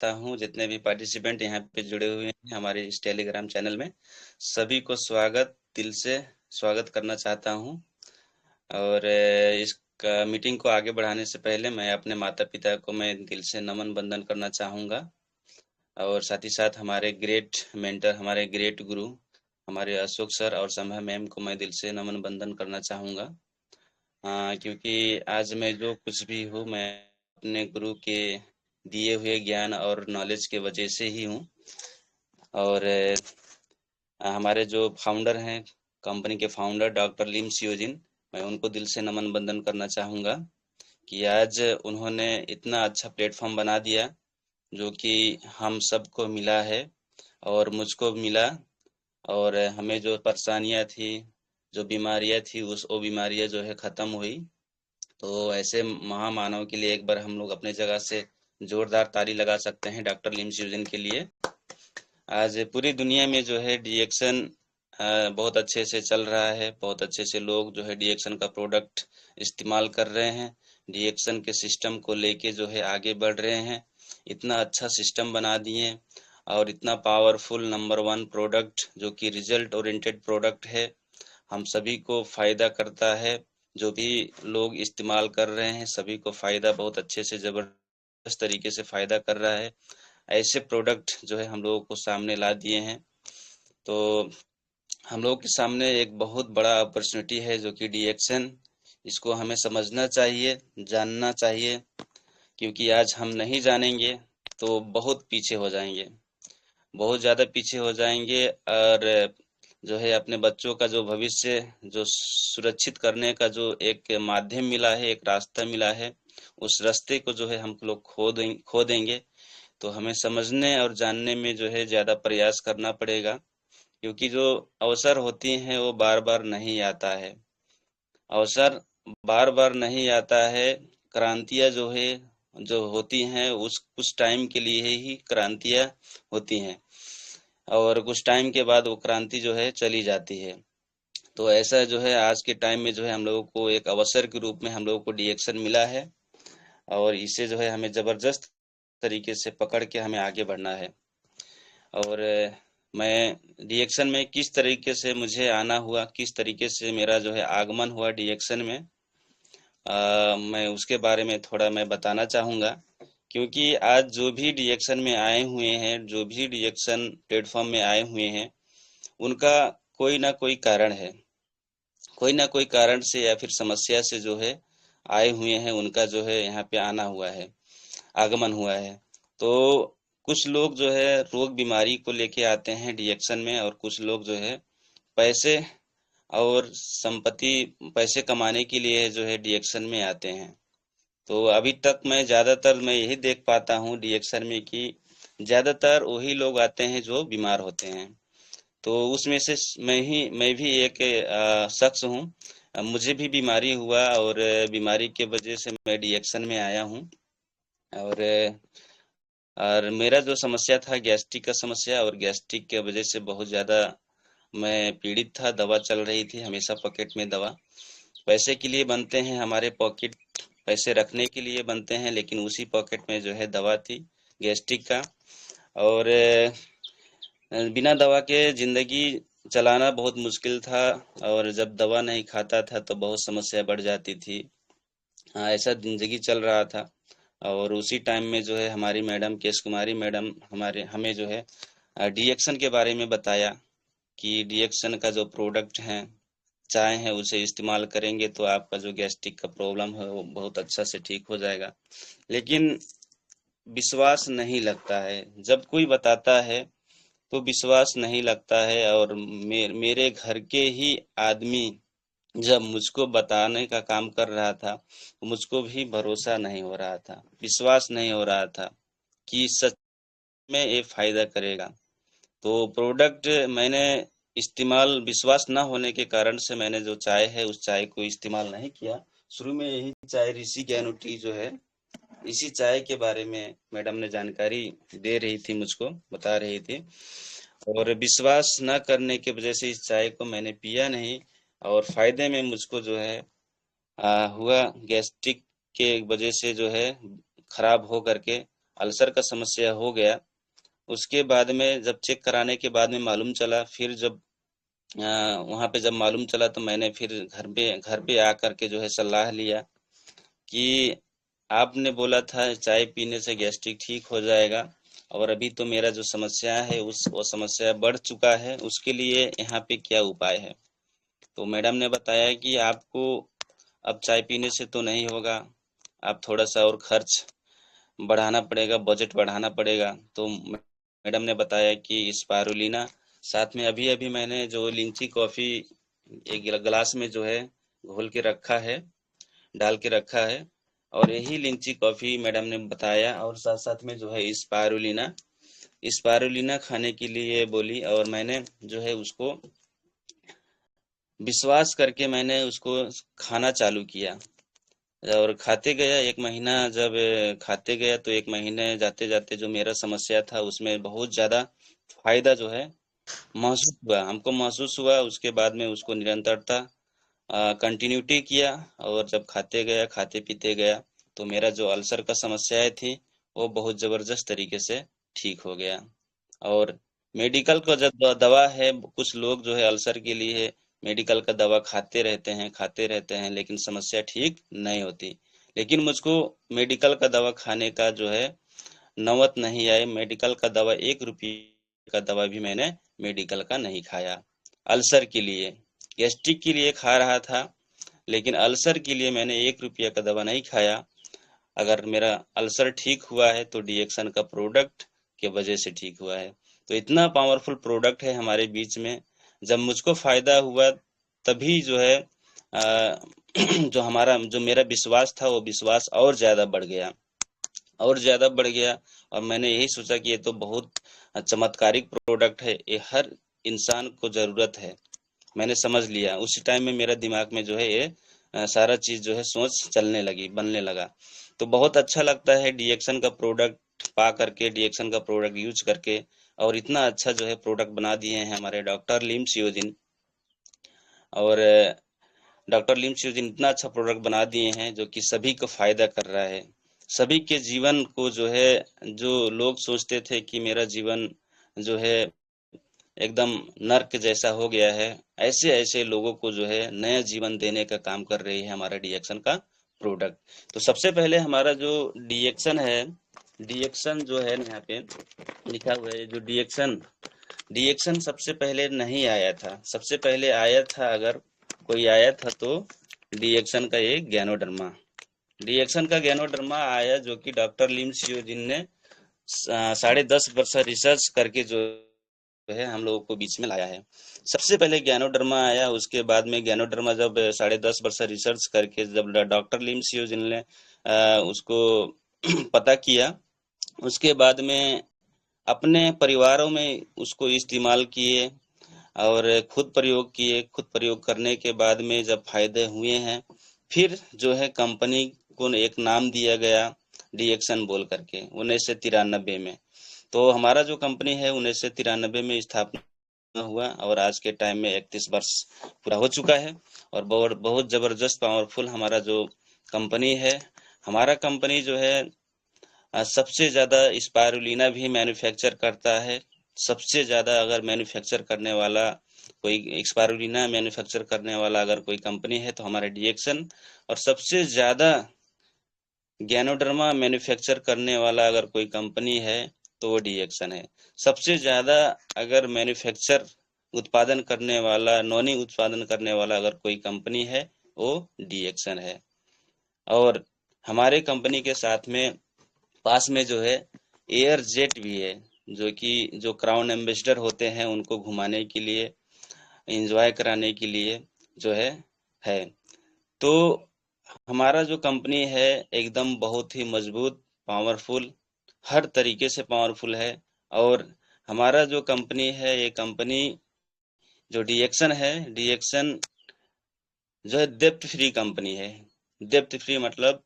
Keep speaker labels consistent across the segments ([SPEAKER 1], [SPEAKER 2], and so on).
[SPEAKER 1] चाहता हूँ जितने भी पार्टिसिपेंट यहाँ पे जुड़े हुए हैं हमारे इस टेलीग्राम चैनल में, सभी को दिल से स्वागत करना चाहता हूँ। और इस मीटिंग को आगे बढ़ाने से पहले मैं अपने माता पिता को मैं दिल से नमन बंदन करना चाहूँगा। और साथ ही साथ हमारे ग्रेट मेंटर, हमारे ग्रेट गुरु, हमारे अशोक सर और संभा मैम को मैं दिल से नमन बंदन करना चाहूँगा। क्योंकि आज मैं जो कुछ भी हूँ मैं अपने गुरु के दिए हुए ज्ञान और नॉलेज के वजह से ही हूँ। और हमारे जो फाउंडर हैं, कंपनी के फाउंडर डॉक्टर लिम सियोजिन, मैं उनको दिल से नमन बंदन करना चाहूँगा कि आज उन्होंने इतना अच्छा प्लेटफॉर्म बना दिया जो कि हम सबको मिला है और मुझको मिला। और हमें जो परेशानियाँ थी, जो बीमारियाँ थी, वो बीमारियाँ जो है ख़त्म हुई। तो ऐसे महामानव के लिए एक बार हम लोग अपने जगह से जोरदार ताली लगा सकते हैं डॉक्टर लिम सियोजिन के लिए। आज पूरी दुनिया में जो है डीएक्शन बहुत अच्छे से चल रहा है। बहुत अच्छे से लोग जो है डीएक्शन का प्रोडक्ट इस्तेमाल कर रहे हैं, डीएक्शन के सिस्टम को लेके जो है आगे बढ़ रहे हैं। इतना अच्छा सिस्टम बना दिए और इतना पावरफुल नंबर वन प्रोडक्ट जो कि रिजल्ट ओरिएंटेड प्रोडक्ट है, हम सभी को फायदा करता है। जो भी लोग इस्तेमाल कर रहे हैं सभी को फायदा बहुत अच्छे से जबरदस्त तरीके से फायदा कर रहा है। ऐसे प्रोडक्ट जो है हम लोगों को सामने ला दिए हैं। तो हम लोगों के सामने एक बहुत बड़ा अपॉर्चुनिटी है जो कि डीएक्शन। इसको हमें समझना चाहिए, जानना चाहिए, क्योंकि आज हम नहीं जानेंगे तो बहुत पीछे हो जाएंगे, बहुत ज़्यादा पीछे हो जाएंगे। और जो है अपने बच्चों का जो भविष्य जो सुरक्षित करने का जो एक माध्यम मिला है, एक रास्ता मिला है, उस रास्ते को जो है हम लोग खो देंगे। तो हमें समझने और जानने में जो है ज़्यादा प्रयास करना पड़ेगा, क्योंकि जो अवसर होती हैं वो बार बार नहीं आता है। अवसर बार बार नहीं आता है। क्रांतियाँ जो है जो होती हैं उस कुछ टाइम के लिए ही क्रांतियाँ होती हैं, और कुछ टाइम के बाद वो क्रांति जो है चली जाती है। तो ऐसा जो है आज के टाइम में जो है हम लोगों को एक अवसर के रूप में हम लोगों को डीएक्शन मिला है, और इसे जो है हमें जबरदस्त तरीके से पकड़ के हमें आगे बढ़ना है। और मैं डीएक्शन में किस तरीके से मुझे आना हुआ, किस तरीके से मेरा जो है आगमन हुआ डीएक्शन में, मैं उसके बारे में थोड़ा मैं बताना चाहूँगा। क्योंकि आज जो भी डीएक्शन में आए हुए हैं, जो भी डीएक्शन प्लेटफॉर्म में आए हुए हैं, उनका कोई ना कोई कारण है। कोई ना कोई कारण से या फिर समस्या से जो है आए हुए हैं, उनका जो है यहाँ पे आना हुआ है, आगमन हुआ है। तो कुछ लोग जो है रोग बीमारी को लेके आते हैं डीएक्शन में, और कुछ लोग जो है पैसे और संपत्ति, पैसे कमाने के लिए जो है डीएक्शन में आते हैं। तो अभी तक मैं यही देख पाता हूँ डीएक्शन में कि ज्यादातर वही लोग आते हैं जो बीमार होते हैं। तो उसमें से मैं भी एक शख्स हूँ। मुझे भी बीमारी हुआ, और बीमारी के वजह से मैं डीएक्शन में आया हूँ। और और मेरा जो समस्या था गैस्ट्रिक का समस्या, और गैस्ट्रिक के वजह से बहुत ज़्यादा मैं पीड़ित था। दवा चल रही थी हमेशा, पॉकेट में दवा। पैसे के लिए बनते हैं हमारे पॉकेट, पैसे रखने के लिए बनते हैं, लेकिन उसी पॉकेट में जो है दवा थी गैस्ट्रिक का। और बिना दवा के ज़िंदगी चलाना बहुत मुश्किल था, और जब दवा नहीं खाता था तो बहुत समस्या बढ़ जाती थी। हाँ, ऐसा ज़िंदगी चल रहा था। और उसी टाइम में जो है हमारी मैडम केश कुमारी मैडम हमें जो है डीएक्शन के बारे में बताया कि डीएक्शन का जो प्रोडक्ट है, चाय है, उसे इस्तेमाल करेंगे तो आपका जो गैस्ट्रिक का प्रॉब्लम है वो बहुत अच्छा से ठीक हो जाएगा। लेकिन विश्वास नहीं लगता है, जब कोई बताता है तो विश्वास नहीं लगता है। और मेरे घर के ही आदमी जब मुझको बताने का काम कर रहा था तो मुझको भी भरोसा नहीं हो रहा था, विश्वास नहीं हो रहा था कि सच में ये फायदा करेगा। तो प्रोडक्ट मैंने इस्तेमाल, विश्वास ना होने के कारण से मैंने जो चाय है उस चाय को इस्तेमाल नहीं किया। शुरू में यही चाय ऋषि ज्ञान टी जो है, इसी चाय के बारे में मैडम ने जानकारी दे रही थी, मुझको बता रही थी। और विश्वास न करने की वजह से इस चाय को मैंने पिया नहीं, और फायदे में मुझको जो है हुआ गैस्ट्रिक के वजह से जो है खराब हो करके अल्सर का समस्या हो गया। उसके बाद में जब चेक कराने के बाद में मालूम चला, फिर जब वहाँ पे जब मालूम चला तो मैंने फिर घर पे आकर के जो है सलाह लिया कि आपने बोला था चाय पीने से गैस्ट्रिक ठीक हो जाएगा, और अभी तो मेरा जो समस्या है उस वो समस्या बढ़ चुका है, उसके लिए यहाँ पे क्या उपाय है। तो मैडम ने बताया कि आपको अब चाय पीने से तो नहीं होगा, आप थोड़ा सा और खर्च बढ़ाना पड़ेगा, बजट बढ़ाना पड़ेगा। तो मैडम ने बताया कि स्पारुलिना, साथ में अभी अभी मैंने जो लिंची कॉफ़ी एक गिलास में जो है घोल के रखा है, डाल के रखा है, और यही लिंची कॉफ़ी मैडम ने बताया, और साथ साथ में जो है स्पारुलिना स्पारुलिना खाने के लिए बोली, और मैंने जो है उसको विश्वास करके मैंने उसको खाना चालू किया। और खाते गया, 1 महीना जब खाते गया तो 1 महीने जाते जाते जो मेरा समस्या था उसमें बहुत ज़्यादा फायदा जो है महसूस हुआ, हमको महसूस हुआ। उसके बाद में उसको निरंतरता कंटिन्यूटी किया, और जब खाते गया खाते पीते गया तो मेरा जो अल्सर का समस्याएं थी वो बहुत ज़बरदस्त तरीके से ठीक हो गया। और मेडिकल का जब दवा है, कुछ लोग जो है अल्सर के लिए मेडिकल का दवा खाते रहते हैं लेकिन समस्या ठीक नहीं होती। लेकिन मुझको मेडिकल का दवा खाने का जो है नौबत नहीं आई। मेडिकल का दवा, 1 रुपये का दवा भी मैंने मेडिकल का नहीं खाया। अल्सर के लिए, गैस्ट्रिक के लिए खा रहा था, लेकिन अल्सर के लिए मैंने 1 रुपये का दवा नहीं खाया। अगर मेरा अल्सर ठीक हुआ है तो डीएक्सन का प्रोडक्ट के वजह से ठीक हुआ है। तो इतना पावरफुल प्रोडक्ट है हमारे बीच में। जब मुझको फायदा हुआ तभी जो है जो मेरा विश्वास था वो विश्वास और ज्यादा बढ़ गया, और ज्यादा बढ़ गया। और मैंने यही सोचा कि ये तो बहुत चमत्कारिक प्रोडक्ट है, ये हर इंसान को जरूरत है। मैंने समझ लिया उसी टाइम में, मेरा दिमाग में जो है ये सारा चीज जो है सोच चलने लगी, बनने लगा। तो बहुत अच्छा लगता है डीएक्सन का प्रोडक्ट पा करके, डीएक्सन का प्रोडक्ट यूज करके। और इतना अच्छा जो है प्रोडक्ट बना दिए हैं हमारे डॉक्टर लिम सियोजिन। और डॉक्टर लिम सियोजिन इतना अच्छा प्रोडक्ट बना दिए हैं जो कि सभी को फायदा कर रहा है। सभी के जीवन को जो है, जो लोग सोचते थे कि मेरा जीवन जो है एकदम नर्क जैसा हो गया है, ऐसे ऐसे लोगों को जो है नया जीवन देने का काम कर रही है हमारा डीएक्सन का प्रोडक्ट। तो सबसे पहले हमारा जो डीएक्सन है, डीएक्सन जो है यहाँ पे लिखा हुआ है, जो डीएक्सन डीएक्सन सबसे पहले नहीं आया था। सबसे पहले आया था, अगर कोई आया था तो डीएक्सन का एक ज्ञानोडर्मा, डीएक्सन का ज्ञानोडर्मा आया, जो कि डॉक्टर लिम सियोजिन ने 10.5 वर्ष रिसर्च करके जो है हम लोगों को बीच में लाया है। सबसे पहले ज्ञानोडर्मा आया, उसके बाद में ज्ञानोडर्मा जब 10.5 वर्ष रिसर्च करके जब डॉक्टर लिम सियोजिन ने उसको पता किया, उसके बाद में अपने परिवारों में उसको इस्तेमाल किए, और खुद प्रयोग करने के बाद में जब फायदे हुए हैं, फिर जो है कंपनी को एक नाम दिया गया डीएक्सन बोल करके 1993 में। तो हमारा जो कंपनी है 1993 में स्थापना हुआ, और आज के टाइम में 31 वर्ष पूरा हो चुका है। और बहुत बहुत जबरदस्त पावरफुल हमारा जो कंपनी है। हमारा कंपनी जो है सबसे ज़्यादा स्पारुलिना भी मैन्युफैक्चर करता है। सबसे ज़्यादा अगर मैन्युफैक्चर करने वाला कोई, स्पारुलिना मैन्युफैक्चर करने वाला अगर कोई कंपनी है तो हमारे डीएक्सन। और सबसे ज़्यादा ज्ञानोडर्मा मैन्युफैक्चर करने वाला अगर कोई कंपनी है तो वो डीएक्सन है। सबसे ज़्यादा अगर मैन्युफैक्चर उत्पादन करने वाला, नॉनी उत्पादन करने वाला अगर कोई कंपनी है वो डीएक्सन है। और हमारे कंपनी के साथ में पास में जो है एयर जेट भी है, जो कि जो क्राउन एम्बेसडर होते हैं उनको घुमाने के लिए, एंजॉय कराने के लिए जो है। तो हमारा जो कंपनी है एकदम बहुत ही मजबूत, पावरफुल, हर तरीके से पावरफुल है। और हमारा जो कंपनी है, ये कंपनी जो डीएक्सन है, डीएक्सन जो है डेब्ट फ्री कंपनी है। डेब्ट फ्री मतलब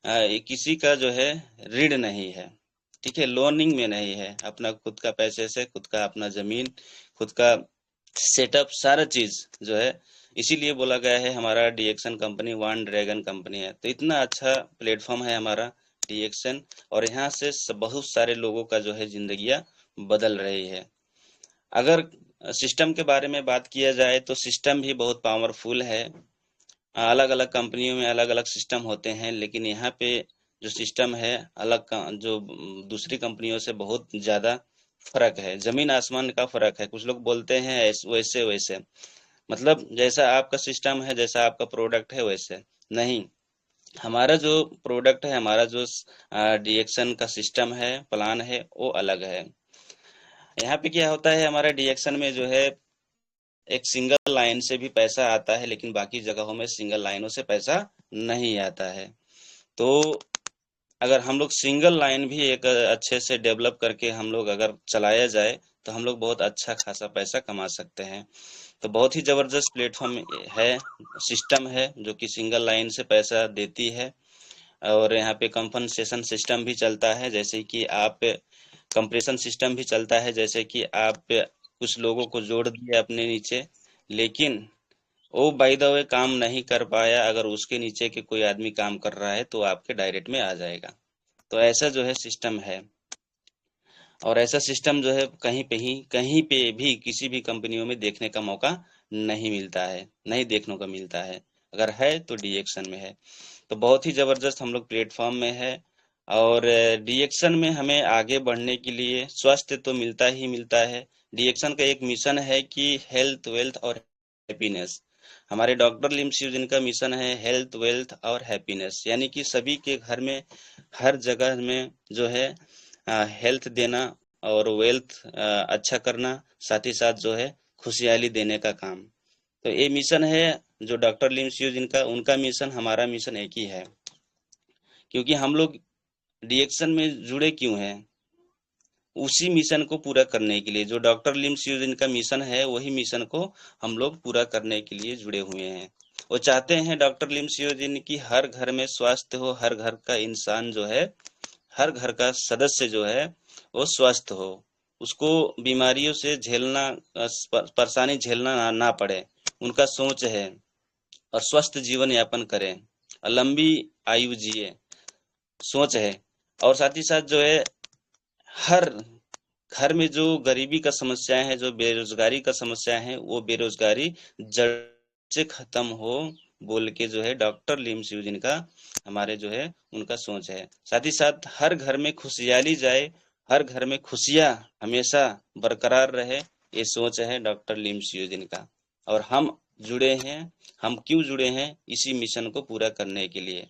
[SPEAKER 1] ये किसी का जो है ऋण नहीं है, ठीक है, लोनिंग में नहीं है, अपना खुद का पैसे से, खुद का अपना जमीन, खुद का सेटअप, सारा चीज जो है। इसीलिए बोला गया है हमारा डीएक्सन कंपनी वन ड्रैगन कंपनी है। तो इतना अच्छा प्लेटफॉर्म है हमारा डीएक्शन, और यहाँ से बहुत सारे लोगों का जो है जिंदगियां बदल रही है। अगर सिस्टम के बारे में बात किया जाए तो सिस्टम भी बहुत पावरफुल है। अलग अलग कंपनियों में अलग अलग सिस्टम होते हैं, लेकिन यहाँ पे जो सिस्टम है जो दूसरी कंपनियों से बहुत ज्यादा फर्क है, जमीन आसमान का फर्क है। कुछ लोग बोलते हैं वैसे वैसे, मतलब जैसा आपका सिस्टम है, जैसा आपका प्रोडक्ट है वैसे नहीं। हमारा जो प्रोडक्ट है, हमारा जो डीएक्शन का सिस्टम है, प्लान है, वो अलग है। यहाँ पे क्या होता है, हमारा डीएक्शन में जो है एक सिंगल लाइन से भी पैसा आता है, लेकिन बाकी जगहों में सिंगल लाइनों से पैसा नहीं आता है। तो अगर हम लोग सिंगल लाइन भी एक अच्छे से डेवलप करके हम लोग अगर चलाया जाए तो हम लोग बहुत अच्छा खासा पैसा कमा सकते हैं। तो बहुत ही जबरदस्त प्लेटफॉर्म है, सिस्टम है जो कि सिंगल लाइन से पैसा देती है। और यहाँ पे कंपनसेशन सिस्टम भी चलता है, जैसे कि आप कंप्रेशन सिस्टम भी चलता है, जैसे कि आप कुछ लोगों को जोड़ दिए अपने नीचे, लेकिन वो बाय द वे काम नहीं कर पाया, अगर उसके नीचे के कोई आदमी काम कर रहा है तो आपके डायरेक्ट में आ जाएगा। तो ऐसा जो है सिस्टम है, और ऐसा सिस्टम जो है कहीं पे भी किसी भी कंपनियों में देखने का मौका नहीं मिलता है, नहीं देखने को मिलता है। अगर है तो डीएक्शन में है। तो बहुत ही जबरदस्त हम लोग प्लेटफॉर्म में है। और डीएक्शन में हमें आगे बढ़ने के लिए स्वास्थ्य तो मिलता ही मिलता है। डीएक्शन का एक मिशन है कि हेल्थ, वेल्थ और हैप्पीनेस। हमारे डॉक्टर लिम्स जिनका मिशन है हेल्थ, वेल्थ और हैप्पीनेस, यानी कि सभी के घर में, हर जगह में जो है हेल्थ देना और वेल्थ अच्छा करना, साथ ही साथ जो है खुशहाली देने का काम। तो ये मिशन है जो डॉक्टर लिम्स जिनका, उनका मिशन, हमारा मिशन एक ही है। क्योंकि हम लोग डीएक्शन में जुड़े क्यों हैं? उसी मिशन को पूरा करने के लिए। जो डॉक्टर लिम्स जिनका मिशन है वही मिशन को हम लोग पूरा करने के लिए जुड़े हुए हैं। वो चाहते हैं डॉक्टर लिम्स जिन की हर घर में स्वास्थ्य हो, हर घर का इंसान जो है, हर घर का सदस्य जो है वो स्वस्थ हो, उसको बीमारियों से झेलना, परेशानी झेलना ना पड़े, उनका सोच है। और स्वस्थ जीवन यापन करें और लंबी आयु जिए, सोच है। और साथ ही साथ जो है हर घर में जो गरीबी का समस्याएं हैं, जो बेरोजगारी का समस्या है, वो बेरोजगारी जड़ से खत्म हो, बोल के जो है डॉक्टर लिम्स जिनका, हमारे जो है उनका सोच है। साथ ही साथ हर घर में खुशहाली जाए, हर घर में खुशियां हमेशा बरकरार रहे, ये सोच है डॉक्टर लिम्स जिनका। और हम जुड़े हैं, हम क्यों जुड़े हैं? इसी मिशन को पूरा करने के लिए।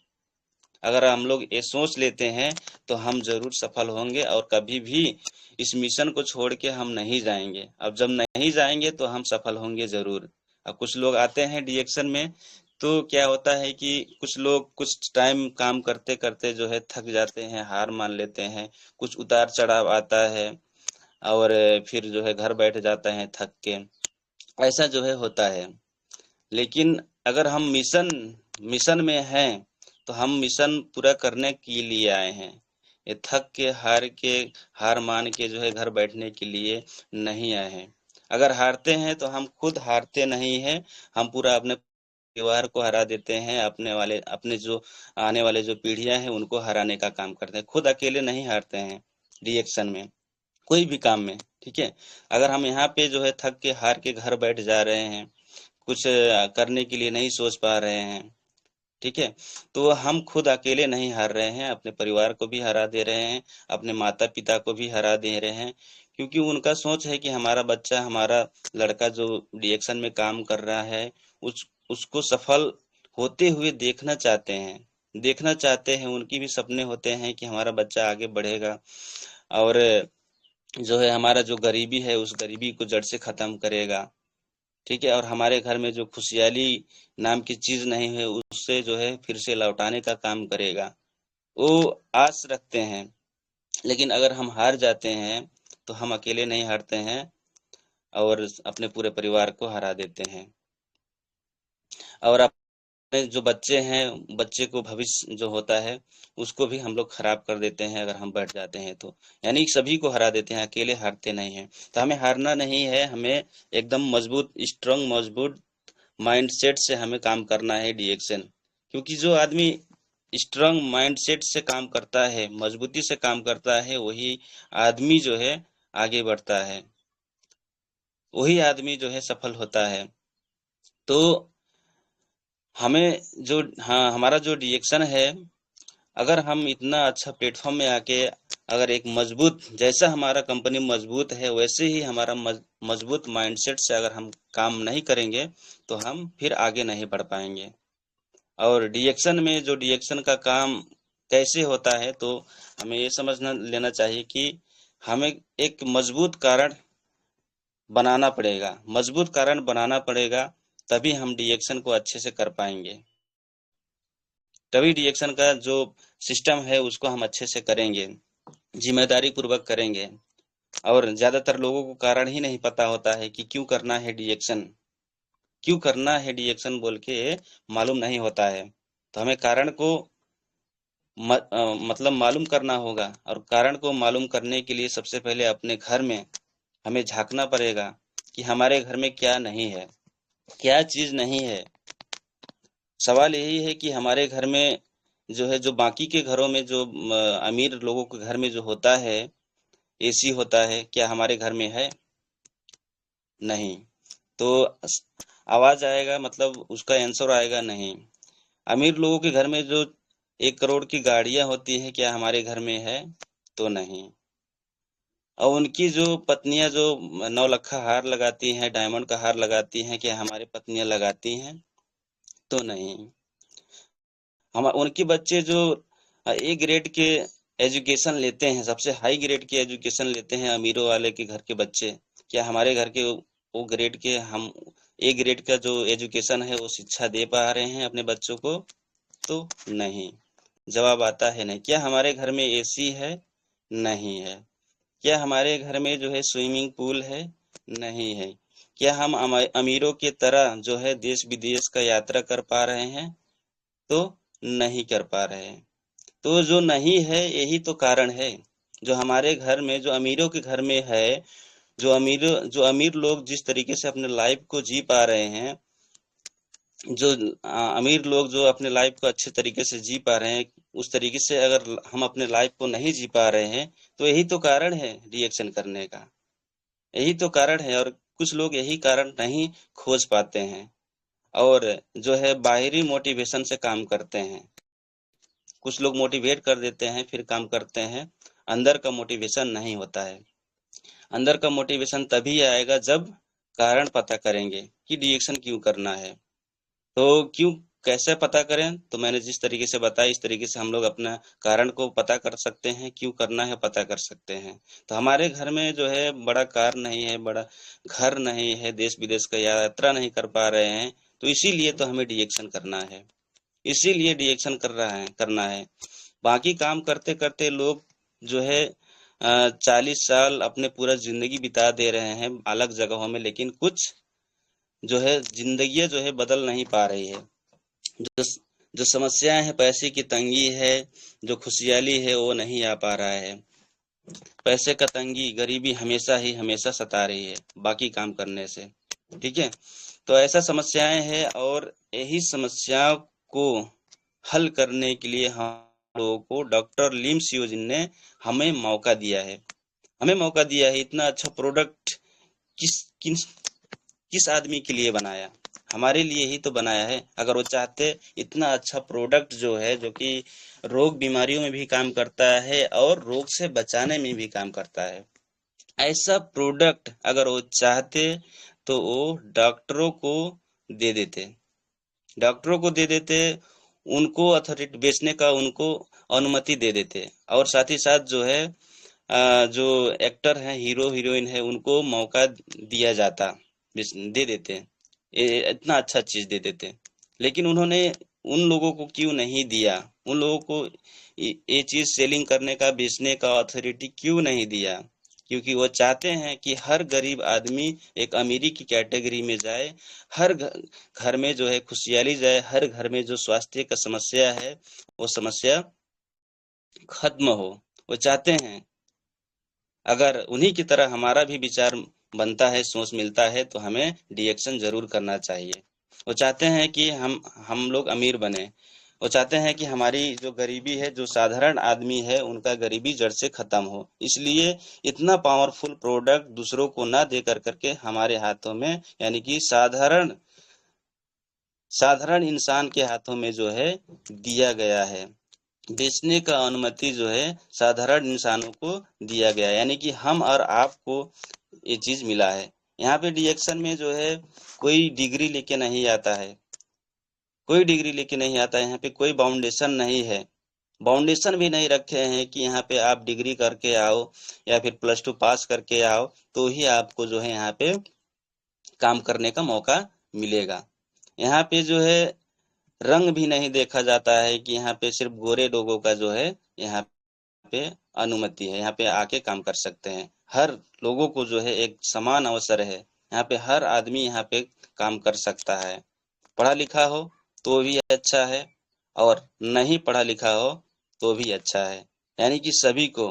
[SPEAKER 1] अगर हम लोग ये सोच लेते हैं तो हम जरूर सफल होंगे, और कभी भी इस मिशन को छोड़ के हम नहीं जाएंगे। अब जब नहीं जाएंगे तो हम सफल होंगे जरूर। अब कुछ लोग आते हैं डीएक्शन में, तो क्या होता है कि कुछ लोग कुछ टाइम काम करते करते जो है थक जाते हैं, हार मान लेते हैं, कुछ उतार चढ़ाव आता है, और फिर जो है घर बैठ जाते हैं थक के। ऐसा जो है होता है। लेकिन अगर हम मिशन मिशन में हैं तो हम मिशन पूरा करने के लिए आए हैं। ये थक के, हार मान के जो है घर बैठने के लिए नहीं आए हैं। अगर हारते हैं तो हम खुद हारते नहीं हैं, हम पूरा अपने परिवार को हरा देते हैं, अपने जो आने वाले जो पीढ़ियां हैं उनको हराने का काम करते हैं। खुद अकेले नहीं हारते हैं रिएक्शन में, कोई भी काम में। ठीक है, अगर हम यहाँ पे जो है थक के हार के घर बैठ जा रहे हैं, कुछ करने के लिए नहीं सोच पा रहे हैं, ठीक है, तो हम खुद अकेले नहीं हार रहे हैं, अपने परिवार को भी हरा दे रहे हैं, अपने माता पिता को भी हरा दे रहे हैं। क्योंकि उनका सोच है कि हमारा बच्चा, हमारा लड़का जो रिएक्शन में काम कर रहा है, उसको सफल होते हुए देखना चाहते हैं। उनकी भी सपने होते हैं कि हमारा बच्चा आगे बढ़ेगा, और जो है हमारा जो गरीबी है उस गरीबी को जड़ से खत्म करेगा। ठीक है, और हमारे घर में जो खुशहाली नाम की चीज नहीं है उससे जो है फिर से लौटाने का काम करेगा। वो आस रखते हैं। लेकिन अगर हम हार जाते हैं तो हम अकेले नहीं हारते हैं, और अपने पूरे परिवार को हरा देते हैं। और अपने जो बच्चे हैं, बच्चे को भविष्य जो होता है उसको भी हम लोग खराब कर देते हैं अगर हम बैठ जाते हैं तो। यानी सभी को हरा देते हैं, अकेले हारते नहीं हैं। तो हमें हारना नहीं है, हमें एकदम मजबूत, स्ट्रांग, मजबूत माइंडसेट से हमें काम करना है डीएक्शन। क्योंकि जो आदमी स्ट्रांग माइंडसेट से काम करता है, मजबूती से काम करता है, वही आदमी जो है आगे बढ़ता है, वही आदमी जो है सफल होता है। तो हमें जो, हाँ, हमारा जो रिएक्शन है, अगर हम इतना अच्छा प्लेटफॉर्म में आके अगर एक मजबूत, जैसा हमारा कंपनी मजबूत है वैसे ही हमारा मजबूत माइंडसेट से अगर हम काम नहीं करेंगे तो हम फिर आगे नहीं बढ़ पाएंगे। और रिएक्शन में जो रिएक्शन का काम कैसे होता है, तो हमें ये समझना लेना चाहिए कि हमें एक मजबूत कारण बनाना पड़ेगा, मजबूत कारण बनाना पड़ेगा, तभी हम रिएक्शन को अच्छे से कर पाएंगे। तभी रिएक्शन का जो सिस्टम है उसको हम अच्छे से करेंगे, जिम्मेदारी पूर्वक करेंगे। और ज्यादातर लोगों को कारण ही नहीं पता होता है कि क्यों करना है रिएक्शन, क्यों करना है रिएक्शन बोल के मालूम नहीं होता है। तो हमें कारण को मतलब मालूम करना होगा, और कारण को मालूम करने के लिए सबसे पहले अपने घर में हमें झांकना पड़ेगा कि हमारे घर में क्या नहीं है, क्या चीज नहीं है। सवाल यही है कि हमारे घर में जो है, जो बाकी के घरों में जो अमीर लोगों के घर में जो होता है, एसी होता है, क्या हमारे घर में है? नहीं। तो आवाज आएगा, मतलब उसका आंसर आएगा नहीं। अमीर लोगों के घर में जो 1 करोड़ की गाड़ियां होती हैं, क्या हमारे घर में है? तो नहीं। और उनकी जो पत्नियां जो 9 लक्खा हार लगाती हैं, डायमंड का हार लगाती हैं, क्या हमारी पत्नियां लगाती हैं? तो नहीं। हम उनके बच्चे जो ए ग्रेड के एजुकेशन लेते हैं, सबसे हाई ग्रेड की एजुकेशन लेते हैं अमीरों वाले के घर के बच्चे, क्या हमारे घर के वो ग्रेड के, हम ए ग्रेड का जो एजुकेशन है वो शिक्षा दे पा रहे हैं अपने बच्चों को? तो नहीं। जवाब आता है नहीं। क्या हमारे घर में एसी है? नहीं है। क्या हमारे घर में जो है स्विमिंग पूल है? नहीं है। क्या हम अमीरों की तरह जो है देश विदेश का यात्रा कर पा रहे हैं? तो नहीं कर पा रहे हैं। तो जो नहीं है यही तो कारण है। जो हमारे घर में, जो अमीरों के घर में है, जो अमीर लोग जिस तरीके से अपने लाइफ को जी पा रहे हैं, जो अमीर लोग जो अपने लाइफ को अच्छे तरीके से जी पा रहे हैं, उस तरीके से अगर हम अपने लाइफ को नहीं जी पा रहे हैं, तो यही तो कारण है रिएक्शन करने का। यही तो कारण है। और कुछ लोग यही कारण नहीं खोज पाते हैं, और जो है बाहरी मोटिवेशन से काम करते हैं। कुछ लोग मोटिवेट कर देते हैं फिर काम करते हैं, अंदर का मोटिवेशन नहीं होता है। अंदर का मोटिवेशन तभी आएगा जब कारण पता करेंगे कि रिएक्शन क्यों करना है। तो क्यों, कैसे पता करें? तो मैंने जिस तरीके से बताया, इस तरीके से हम लोग अपना कारण को पता कर सकते हैं, क्यों करना है पता कर सकते हैं। तो हमारे घर में जो है बड़ा कार नहीं है, बड़ा घर नहीं है, देश विदेश का यात्रा नहीं कर पा रहे हैं, तो इसीलिए तो हमें रिएक्शन करना है, इसीलिए रिएक्शन करना है। बाकी काम करते करते लोग जो है 40 साल अपने पूरा जिंदगी बिता दे रहे हैं अलग जगहों में, लेकिन कुछ जो है जिंदगी जो है बदल नहीं पा रही है। जो जो समस्याएं हैं, पैसे की तंगी है, जो खुशहाली है वो नहीं आ पा रहा है। पैसे का तंगी, गरीबी हमेशा ही हमेशा सता रही है बाकी काम करने से। ठीक है। तो ऐसा समस्याएं हैं, और यही समस्याओं को हल करने के लिए हम लोगों को डॉक्टर लिम सियोजिन ने हमें मौका दिया है। हमें मौका दिया है। इतना अच्छा प्रोडक्ट किस किस किस आदमी के लिए बनाया? हमारे लिए ही तो बनाया है। अगर वो चाहते, इतना अच्छा प्रोडक्ट जो है, जो कि रोग बीमारियों में भी काम करता है और रोग से बचाने में भी काम करता है, ऐसा प्रोडक्ट अगर वो चाहते तो वो डॉक्टरों को दे देते, डॉक्टरों को दे देते, उनको अथॉरिटी बेचने का उनको अनुमति दे देते। और साथ ही साथ जो है जो एक्टर हैं, हीरो हीरोइन है, उनको मौका दिया जाता, दे देते, इतना अच्छा चीज दे देते। लेकिन उन्होंने उन लोगों को क्यों नहीं दिया? उन लोगों को ये चीज सेलिंग करने का, बेचने का अथॉरिटी क्यों नहीं दिया? क्योंकि वो चाहते हैं कि हर गरीब आदमी एक अमीरी की कैटेगरी में जाए, हर घर में जो है खुशहाली जाए, हर घर में जो स्वास्थ्य का समस्या है वो समस्या खत्म हो। वो चाहते हैं। अगर उन्हीं की तरह हमारा भी विचार बनता है, सोच मिलता है, तो हमें रिएक्शन जरूर करना चाहिए। वो चाहते हैं कि हम लोग अमीर बने, वो चाहते हैं कि हमारी जो गरीबी है, जो साधारण आदमी है, उनका गरीबी जड़ से खत्म हो। इसलिए इतना पावरफुल प्रोडक्ट दूसरों को ना दे कर करके हमारे हाथों में, यानी कि साधारण साधारण इंसान के हाथों में जो है दिया गया है। बेचने का अनुमति जो है साधारण इंसानों को दिया गया है, यानी कि हम और आपको ये चीज मिला है। यहाँ पे डिएक्शन में जो है कोई डिग्री लेके नहीं आता है, कोई डिग्री लेके नहीं आता है। यहाँ पे कोई बाउंडेशन नहीं है, बाउंडेशन भी नहीं रखे हैं कि यहाँ पे आप डिग्री करके आओ या फिर +2 पास करके आओ तो ही आपको जो है यहाँ पे काम करने का मौका मिलेगा। यहाँ पे जो है रंग भी नहीं देखा जाता है कि यहाँ पे सिर्फ गोरे लोगों का जो है यहाँ पे अनुमति है, यहाँ पे आके काम कर सकते हैं। हर लोगों को जो है एक समान अवसर है, यहाँ पे हर आदमी यहाँ पे काम कर सकता है। पढ़ा लिखा हो तो भी अच्छा है, और नहीं पढ़ा लिखा हो तो भी अच्छा है, यानी कि सभी को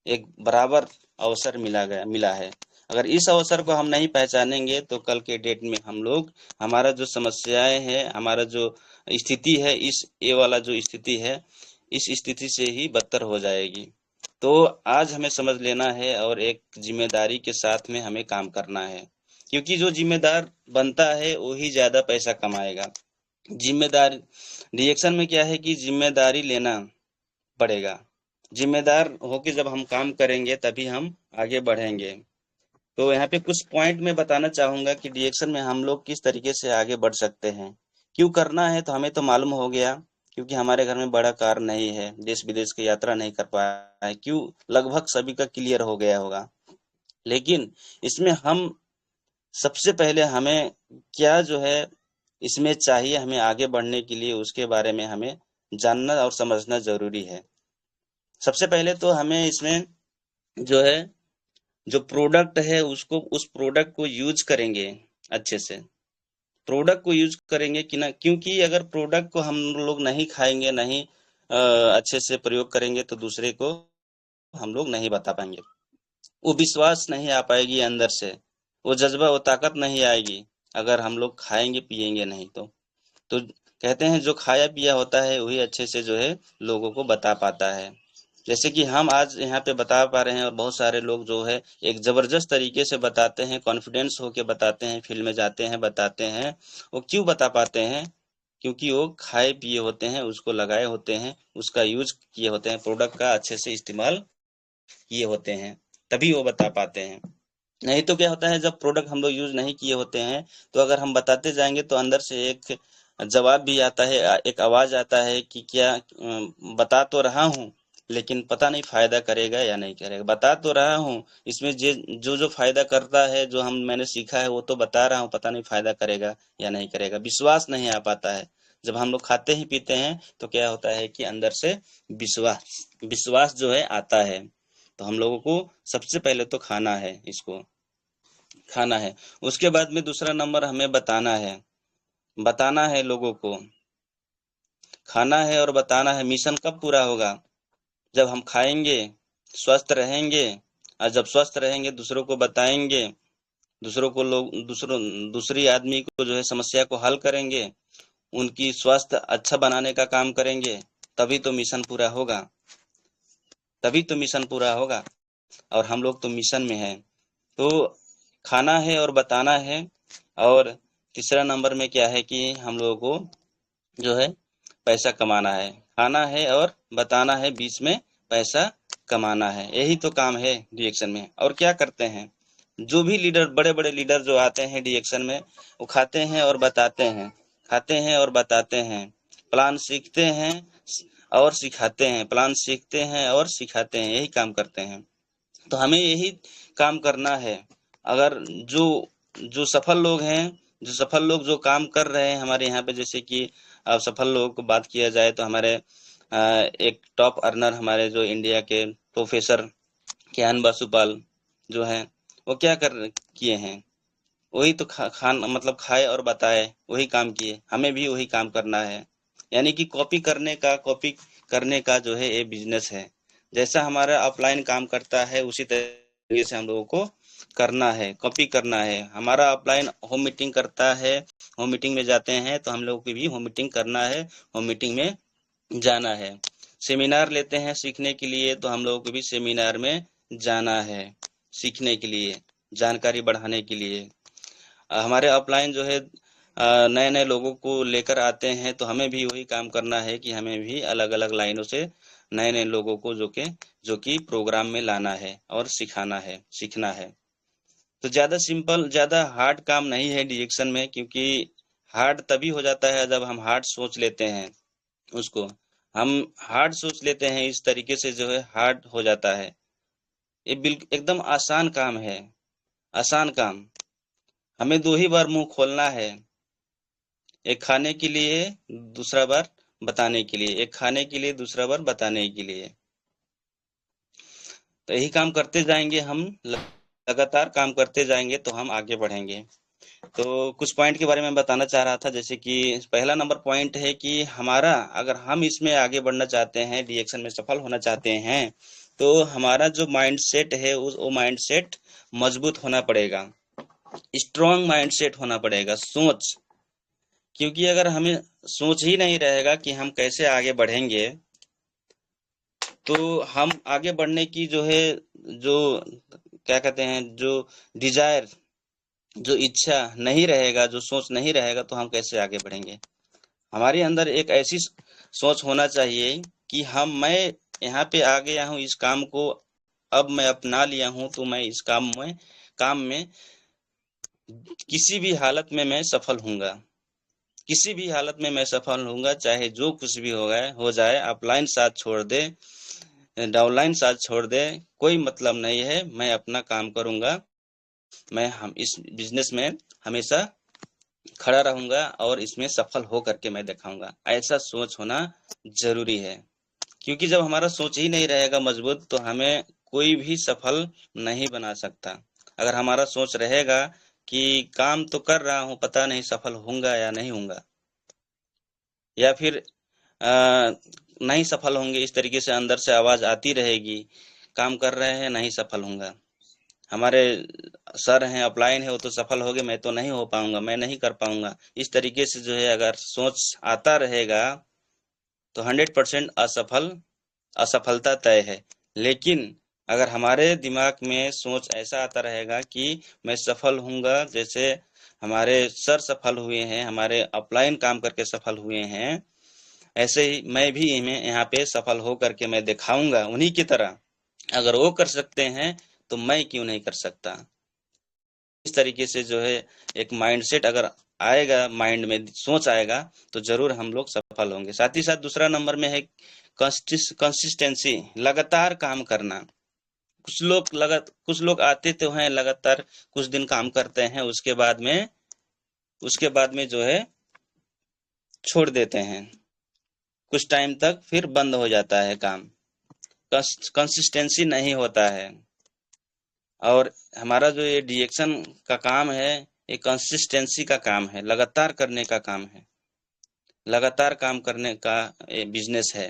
[SPEAKER 1] एक बराबर अवसर मिला है। अगर इस अवसर को हम नहीं पहचानेंगे तो कल के डेट में हम लोग, हमारा जो समस्याएं है, हमारा जो स्थिति है, इस ये वाला जो स्थिति है, इस स्थिति से ही बदतर हो जाएगी। तो आज हमें समझ लेना है और एक जिम्मेदारी के साथ में हमें काम करना है, क्योंकि जो जिम्मेदार बनता है वही ज्यादा पैसा कमाएगा। जिम्मेदार रिएक्शन में क्या है कि जिम्मेदारी लेना पड़ेगा। जिम्मेदार होके जब हम काम करेंगे तभी हम आगे बढ़ेंगे। तो यहाँ पे कुछ पॉइंट मैं बताना चाहूंगा कि रिएक्शन में हम लोग किस तरीके से आगे बढ़ सकते हैं। क्यों करना है तो हमें तो मालूम हो गया, क्योंकि हमारे घर में बड़ा कार नहीं है, देश विदेश की यात्रा नहीं कर पाया है। क्यों, लगभग सभी का क्लियर हो गया होगा। लेकिन इसमें हम सबसे पहले हमें क्या जो है इसमें चाहिए, हमें आगे बढ़ने के लिए उसके बारे में हमें जानना और समझना जरूरी है। सबसे पहले तो हमें इसमें जो है, जो प्रोडक्ट है उसको, उस प्रोडक्ट को यूज करेंगे अच्छे से। प्रोडक्ट को यूज करेंगे कि ना, क्योंकि अगर प्रोडक्ट को हम लोग नहीं खाएंगे, नहीं अच्छे से प्रयोग करेंगे तो दूसरे को हम लोग नहीं बता पाएंगे। वो विश्वास नहीं आ पाएगी अंदर से, वो जज्बा, वो ताकत नहीं आएगी अगर हम लोग खाएंगे पिएंगे नहीं तो कहते हैं जो खाया पिया होता है वही अच्छे से जो है लोगों को बता पाता है। जैसे कि हम आज यहाँ पे बता पा रहे हैं, और बहुत सारे लोग जो है एक जबरदस्त तरीके से बताते हैं, कॉन्फिडेंस होके बताते हैं, फील्ड में जाते हैं बताते हैं। वो क्यों बता पाते हैं? क्योंकि वो खाए पिए होते हैं, उसको लगाए होते हैं, उसका यूज किए होते हैं, प्रोडक्ट का अच्छे से इस्तेमाल किए होते हैं, तभी वो बता पाते हैं। नहीं तो क्या होता है, जब प्रोडक्ट हम लोग यूज नहीं किए होते हैं तो अगर हम बताते जाएंगे तो अंदर से एक जवाब भी आता है, एक आवाज आता है कि क्या बता तो रहा हूँ लेकिन पता नहीं फायदा करेगा या नहीं करेगा। बता तो रहा हूँ, इसमें जो जो फायदा करता है, जो हम मैंने सीखा है वो तो बता रहा हूँ, पता नहीं फायदा करेगा या नहीं करेगा। विश्वास नहीं आ पाता है। जब हम लोग खाते ही पीते हैं तो क्या होता है कि अंदर से विश्वास विश्वास जो है आता है। तो हम लोगों को सबसे पहले तो खाना है, इसको खाना है। उसके बाद में दूसरा नंबर हमें बताना है लोगों को। खाना है और बताना है। मिशन कब पूरा होगा? जब हम खाएंगे, स्वस्थ रहेंगे, और जब स्वस्थ रहेंगे दूसरों को बताएंगे, दूसरों को लोग दूसरों दूसरी आदमी को जो है समस्या को हल करेंगे, उनकी स्वास्थ्य अच्छा बनाने का काम करेंगे, तभी तो मिशन पूरा होगा, तभी तो मिशन पूरा होगा। और हम लोग तो मिशन में हैं। तो खाना है और बताना है। और तीसरा नंबर में क्या है कि हम लोगों को जो है पैसा कमाना है। खाना है और बताना है, बीच में पैसा कमाना है। यही तो काम है रिएक्शन में। और क्या करते हैं जो भी लीडर, बड़े बड़े लीडर जो आते हैं रिएक्शन में, वो खाते हैं और बताते हैं, खाते हैं और बताते हैं, प्लान सीखते हैं और सिखाते हैं, प्लान सीखते हैं और सिखाते हैं, यही काम करते हैं। तो हमें यही काम करना है। अगर जो जो सफल लोग हैं, जो सफल लोग जो काम कर रहे हैं हमारे यहाँ पे, जैसे कि अब सफल लोगों को बात किया जाए तो हमारे एक टॉप अर्नर, हमारे जो इंडिया के प्रोफेसर ज्ञान बासुपाल जो हैं, वो क्या कर किए हैं? वही तो खान मतलब खाए और बताए, वही काम किए। हमें भी वही काम करना है, यानी कि कॉपी करने का जो है ये बिजनेस है। जैसा हमारा ऑफलाइन काम करता है उसी तरीके से हम लोगों को करना है, कॉपी करना है। हमारा अपलाइन होम मीटिंग करता है, होम मीटिंग में जाते हैं तो हम लोगों को भी होम मीटिंग करना है, होम मीटिंग में जाना है। सेमिनार लेते हैं सीखने के लिए तो हम लोगों को भी सेमिनार में जाना है, सीखने के लिए, जानकारी बढ़ाने के लिए। हमारे अपलाइन जो है नए नए लोगों को लेकर आते हैं तो हमें भी वही काम करना है कि हमें भी अलग अलग लाइनों से नए नए लोगों को जो कि प्रोग्राम में लाना है और सिखाना है, सीखना है। तो ज्यादा सिंपल, ज्यादा हार्ड काम नहीं है डिजेक्शन में, क्योंकि हार्ड तभी हो जाता है जब हम हार्ड सोच लेते हैं उसको। हम हार्ड सोच लेते हैं इस तरीके से जो है हार्ड हो जाता है। ये बिल्कुल एकदम आसान काम है, आसान काम। हमें दो ही बार मुंह खोलना है, एक खाने के लिए, दूसरा बार बताने के लिए, एक खाने के लिए, दूसरा बार बताने के लिए। तो यही काम करते जाएंगे हम, लगातार काम करते जाएंगे तो हम आगे बढ़ेंगे। तो कुछ पॉइंट के बारे में बताना चाह रहा था, जैसे कि पहला नंबर पॉइंट है कि हमारा, अगर हम इसमें आगे बढ़ना चाहते हैं, डिएक्शन में सफल होना चाहते हैं, तो हमारा जो माइंडसेट है वो माइंडसेट मजबूत होना पड़ेगा, स्ट्रॉन्ग माइंडसेट होना पड़ेगा, सोच। क्योंकि अगर हमें सोच ही नहीं रहेगा कि हम कैसे आगे बढ़ेंगे, तो हम आगे बढ़ने की जो है, जो क्या कहते हैं, जो डिजायर, जो इच्छा नहीं रहेगा, जो सोच नहीं रहेगा, तो हम कैसे आगे बढ़ेंगे। हमारे अंदर एक ऐसी सोच होना चाहिए कि मैं यहाँ पे आ गया हूँ, इस काम को अब मैं अपना लिया हूँ, तो मैं इस काम में किसी भी हालत में मैं सफल हूँगा, किसी भी हालत में मैं सफल होऊंगा, चाहे जो कुछ भी हो जाए। अपलाइन साथ छोड़ दे, डाउनलाइन साथ छोड़ दे, कोई मतलब नहीं है, मैं अपना काम करूंगा। हम इस बिजनेस में हमेशा खड़ा रहूंगा और इसमें सफल हो करके मैं दिखाऊंगा। ऐसा सोच होना जरूरी है, क्योंकि जब हमारा सोच ही नहीं रहेगा मजबूत, तो हमें कोई भी सफल नहीं बना सकता। अगर हमारा सोच रहेगा कि काम तो कर रहा हूँ, पता नहीं सफल होऊंगा या नहीं होऊंगा, या फिर नहीं सफल होंगे, इस तरीके से अंदर से आवाज आती रहेगी, काम कर रहे हैं नहीं सफल होऊंगा, हमारे सर हैं, अपलाइन है, वो तो सफल हो गए, मैं तो नहीं हो पाऊंगा, मैं नहीं कर पाऊंगा, इस तरीके से जो है अगर सोच आता रहेगा, तो 100% असफलता तय है। लेकिन अगर हमारे दिमाग में सोच ऐसा आता रहेगा कि मैं सफल होऊंगा, जैसे हमारे सर सफल हुए हैं, हमारे अपलाइन काम करके सफल हुए हैं, ऐसे ही मैं भी इन्हें यहाँ पे सफल हो करके मैं दिखाऊंगा उन्हीं की तरह। अगर वो कर सकते हैं तो मैं क्यों नहीं कर सकता। इस तरीके से जो है एक माइंडसेट अगर आएगा, माइंड में सोच आएगा, तो जरूर हम लोग सफल होंगे। साथ ही साथ दूसरा नंबर में है कंसिस्टेंसी, लगातार काम करना। कुछ लोग आते तो हैं, लगातार कुछ दिन काम करते हैं, उसके बाद में जो है छोड़ देते हैं, कुछ टाइम तक फिर बंद हो जाता है काम, कंसिस्टेंसी नहीं होता है। और हमारा जो ये डिएक्शन का काम है, ये कंसिस्टेंसी का काम है, लगातार करने का काम है, लगातार काम करने का ये बिजनेस है।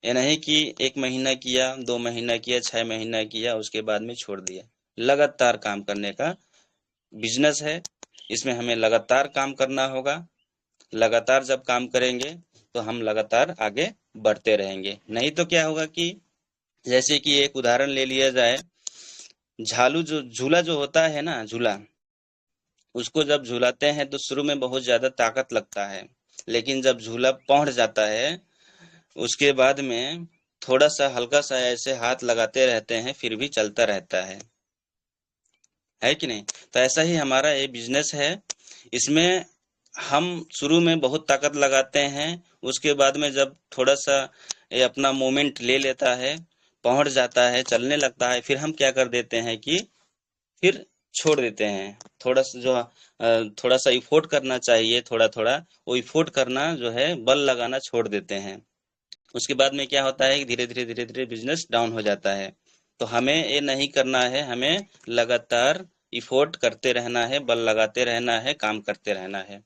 [SPEAKER 1] ये नहीं कि 1 महीना किया, 2 महीना किया, 6 महीना किया, उसके बाद में छोड़ दिया। लगातार काम करने का बिजनेस है, इसमें हमें लगातार काम करना होगा। लगातार जब काम करेंगे तो हम लगातार आगे बढ़ते रहेंगे। नहीं तो क्या होगा कि जैसे कि एक उदाहरण ले लिया जाए, झूला जो होता है ना, झूला, उसको जब झूलाते हैं तो शुरू में बहुत ज्यादा ताकत लगता है, लेकिन जब झूला पहुंच जाता है, उसके बाद में थोड़ा सा हल्का सा ऐसे हाथ लगाते रहते हैं, फिर भी चलता रहता है कि नहीं। तो ऐसा ही हमारा ये बिजनेस है, इसमें हम शुरू में बहुत ताकत लगाते हैं, उसके बाद में जब थोड़ा सा ये अपना मोमेंट ले लेता है, पहुंच जाता है, चलने लगता है, फिर हम क्या कर देते हैं कि फिर छोड़ देते हैं। थोड़ा सा इफोर्ट करना चाहिए, थोड़ा थोड़ा वो इफोर्ट करना जो है, बल लगाना छोड़ देते हैं। उसके बाद में क्या होता है कि धीरे धीरे बिजनेस डाउन हो जाता है। तो हमें ये नहीं करना है, हमें लगातार इफोर्ट करते रहना है, बल लगाते रहना है, काम करते रहना है।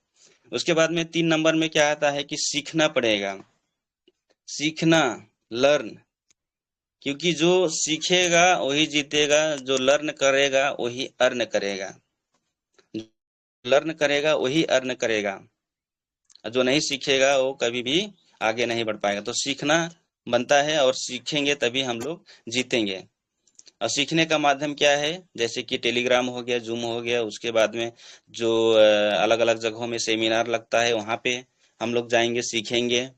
[SPEAKER 1] उसके बाद में 3 नंबर में क्या आता है कि सीखना पड़ेगा, सीखना, लर्न। क्योंकि जो सीखेगा वही जीतेगा, जो लर्न करेगा वही अर्न करेगा, लर्न करेगा वही अर्न करेगा, जो नहीं सीखेगा वो कभी भी आगे नहीं बढ़ पाएगा। तो सीखना बनता है और सीखेंगे तभी हम लोग जीतेंगे। और सीखने का माध्यम क्या है, जैसे कि टेलीग्राम हो गया, जूम हो गया, उसके बाद में जो अलग अलग जगहों में सेमिनार लगता है वहाँ पे हम लोग जाएंगे, सीखेंगे।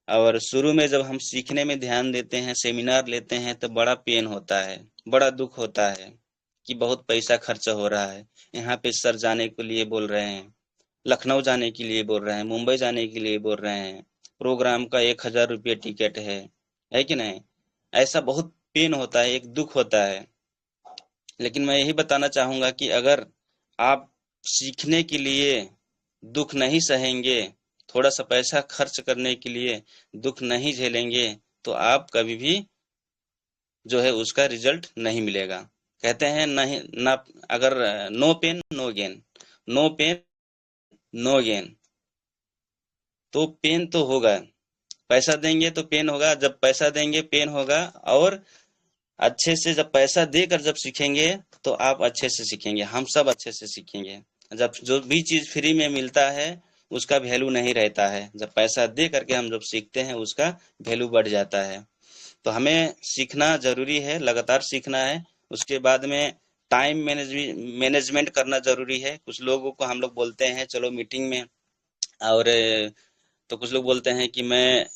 [SPEAKER 1] और शुरू में जब हम सीखने में ध्यान देते हैं, सेमिनार लेते हैं, तो बड़ा पेन होता है, बड़ा दुख होता है कि बहुत पैसा खर्च हो रहा है। यहाँ पे सर जाने के लिए बोल रहे हैं, लखनऊ जाने के लिए बोल रहे हैं, मुंबई जाने के लिए बोल रहे हैं, प्रोग्राम का 1,000 रुपये टिकट है कि नहीं। ऐसा बहुत पेन होता है, एक दुख होता है। लेकिन मैं यही बताना चाहूंगा कि अगर आप सीखने के लिए दुख नहीं सहेंगे, थोड़ा सा पैसा खर्च करने के लिए दुख नहीं झेलेंगे, तो आप कभी भी जो है उसका रिजल्ट नहीं मिलेगा। कहते हैं नहीं ना, अगर no pain no gain, no pain no gain, तो पेन तो होगा। पैसा देंगे तो पेन होगा, जब पैसा देंगे पेन होगा। और अच्छे से जब पैसा देकर जब सीखेंगे तो आप अच्छे से सीखेंगे, हम सब अच्छे से सीखेंगे। जब जो भी चीज फ्री में मिलता है उसका वैल्यू नहीं रहता है, जब पैसा दे करके हम जब सीखते हैं उसका वैल्यू बढ़ जाता है। तो हमें सीखना जरूरी है, लगातार सीखना है। उसके बाद में टाइम मैनेजमेंट करना जरूरी है। कुछ लोगों को हम लोग बोलते हैं चलो मीटिंग में, और तो कुछ लोग बोलते हैं कि मैं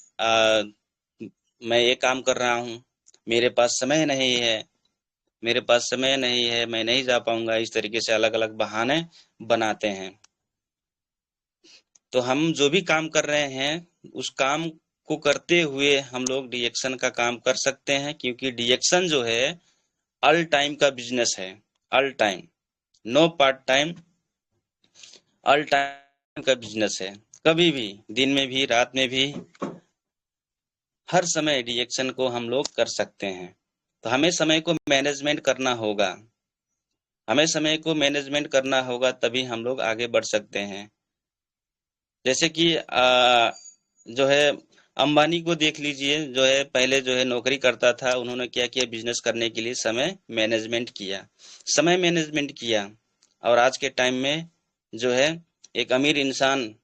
[SPEAKER 1] ये काम कर रहा हूँ, मेरे पास समय नहीं है, मेरे पास समय नहीं है, मैं नहीं जा पाऊंगा। इस तरीके से अलग अलग बहाने बनाते हैं। तो हम जो भी काम कर रहे हैं उस काम को करते हुए हम लोग डिएक्शन का काम कर सकते हैं, क्योंकि डिएक्शन जो है ऑल टाइम का बिजनेस है। All time, no part time, all time का बिजनेस है। कभी भी, दिन में भी, रात में भी, हर समय डिएक्शन को हम लोग कर सकते हैं। तो हमें समय को मैनेजमेंट करना होगा, हमें समय को मैनेजमेंट करना होगा, तभी हम लोग आगे बढ़ सकते हैं। जैसे कि जो है अंबानी को देख लीजिए, जो है पहले जो है नौकरी करता था, उन्होंने क्या किया, बिजनेस करने के लिए समय मैनेजमेंट किया, समय मैनेजमेंट किया, और आज के टाइम में जो है एक अमीर इंसान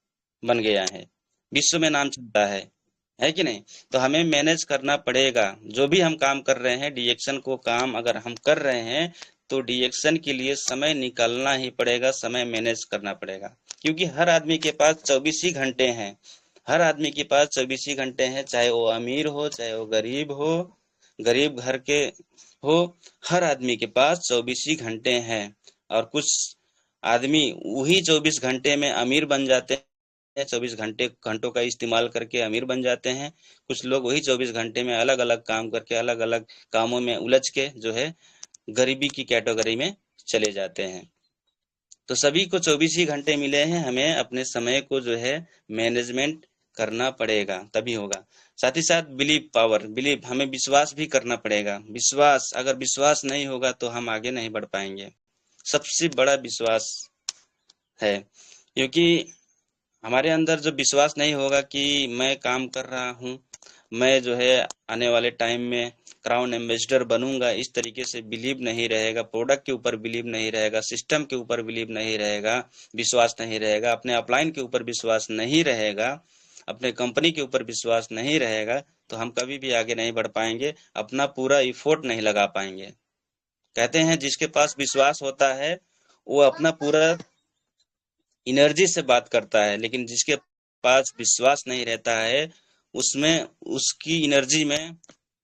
[SPEAKER 1] बन गया है, विश्व में नाम चलता है कि नहीं। तो हमें मैनेज करना पड़ेगा, जो भी हम काम कर रहे हैं, डिएक्शन को काम अगर हम कर रहे हैं तो डिएक्शन के लिए समय निकालना ही पड़ेगा, समय मैनेज करना पड़ेगा। क्योंकि हर आदमी के पास 24 ही घंटे हैं, हर आदमी के पास 24 ही घंटे हैं, चाहे वो अमीर हो चाहे वो गरीब हो, गरीब घर के हो, हर आदमी के पास 24 ही घंटे हैं। और कुछ आदमी वही 24 घंटे में अमीर बन जाते हैं, 24 घंटों का इस्तेमाल करके अमीर बन जाते हैं। कुछ लोग वही 24 घंटे में अलग अलग काम करके, अलग अलग कामों में उलझ के जो है गरीबी की कैटेगरी में चले जाते हैं। तो सभी को 24 ही घंटे मिले हैं, हमें अपने समय को जो है मैनेजमेंट करना पड़ेगा, तभी होगा। साथ ही साथ बिलीव पावर, बिलीव, हमें विश्वास भी करना पड़ेगा। विश्वास, अगर विश्वास नहीं होगा तो हम आगे नहीं बढ़ पाएंगे। सबसे बड़ा विश्वास है, क्योंकि हमारे अंदर जो विश्वास नहीं होगा कि मैं काम कर रहा हूँ, मैं जो है आने वाले टाइम में क्राउन एम्बेसडर बनूंगा, इस तरीके से बिलीव नहीं रहेगा, प्रोडक्ट के ऊपर बिलीव नहीं रहेगा, सिस्टम के ऊपर बिलीव नहीं रहेगा, विश्वास नहीं रहेगा, अपने अपलाइन के ऊपर विश्वास नहीं रहेगा, अपने कंपनी के ऊपर विश्वास नहीं रहेगा, तो हम कभी भी आगे नहीं बढ़ पाएंगे, अपना पूरा इफोर्ट नहीं लगा पाएंगे। कहते हैं जिसके पास विश्वास होता है वो अपना पूरा एनर्जी से बात करता है, लेकिन जिसके पास विश्वास नहीं रहता है उसमें, उसकी एनर्जी में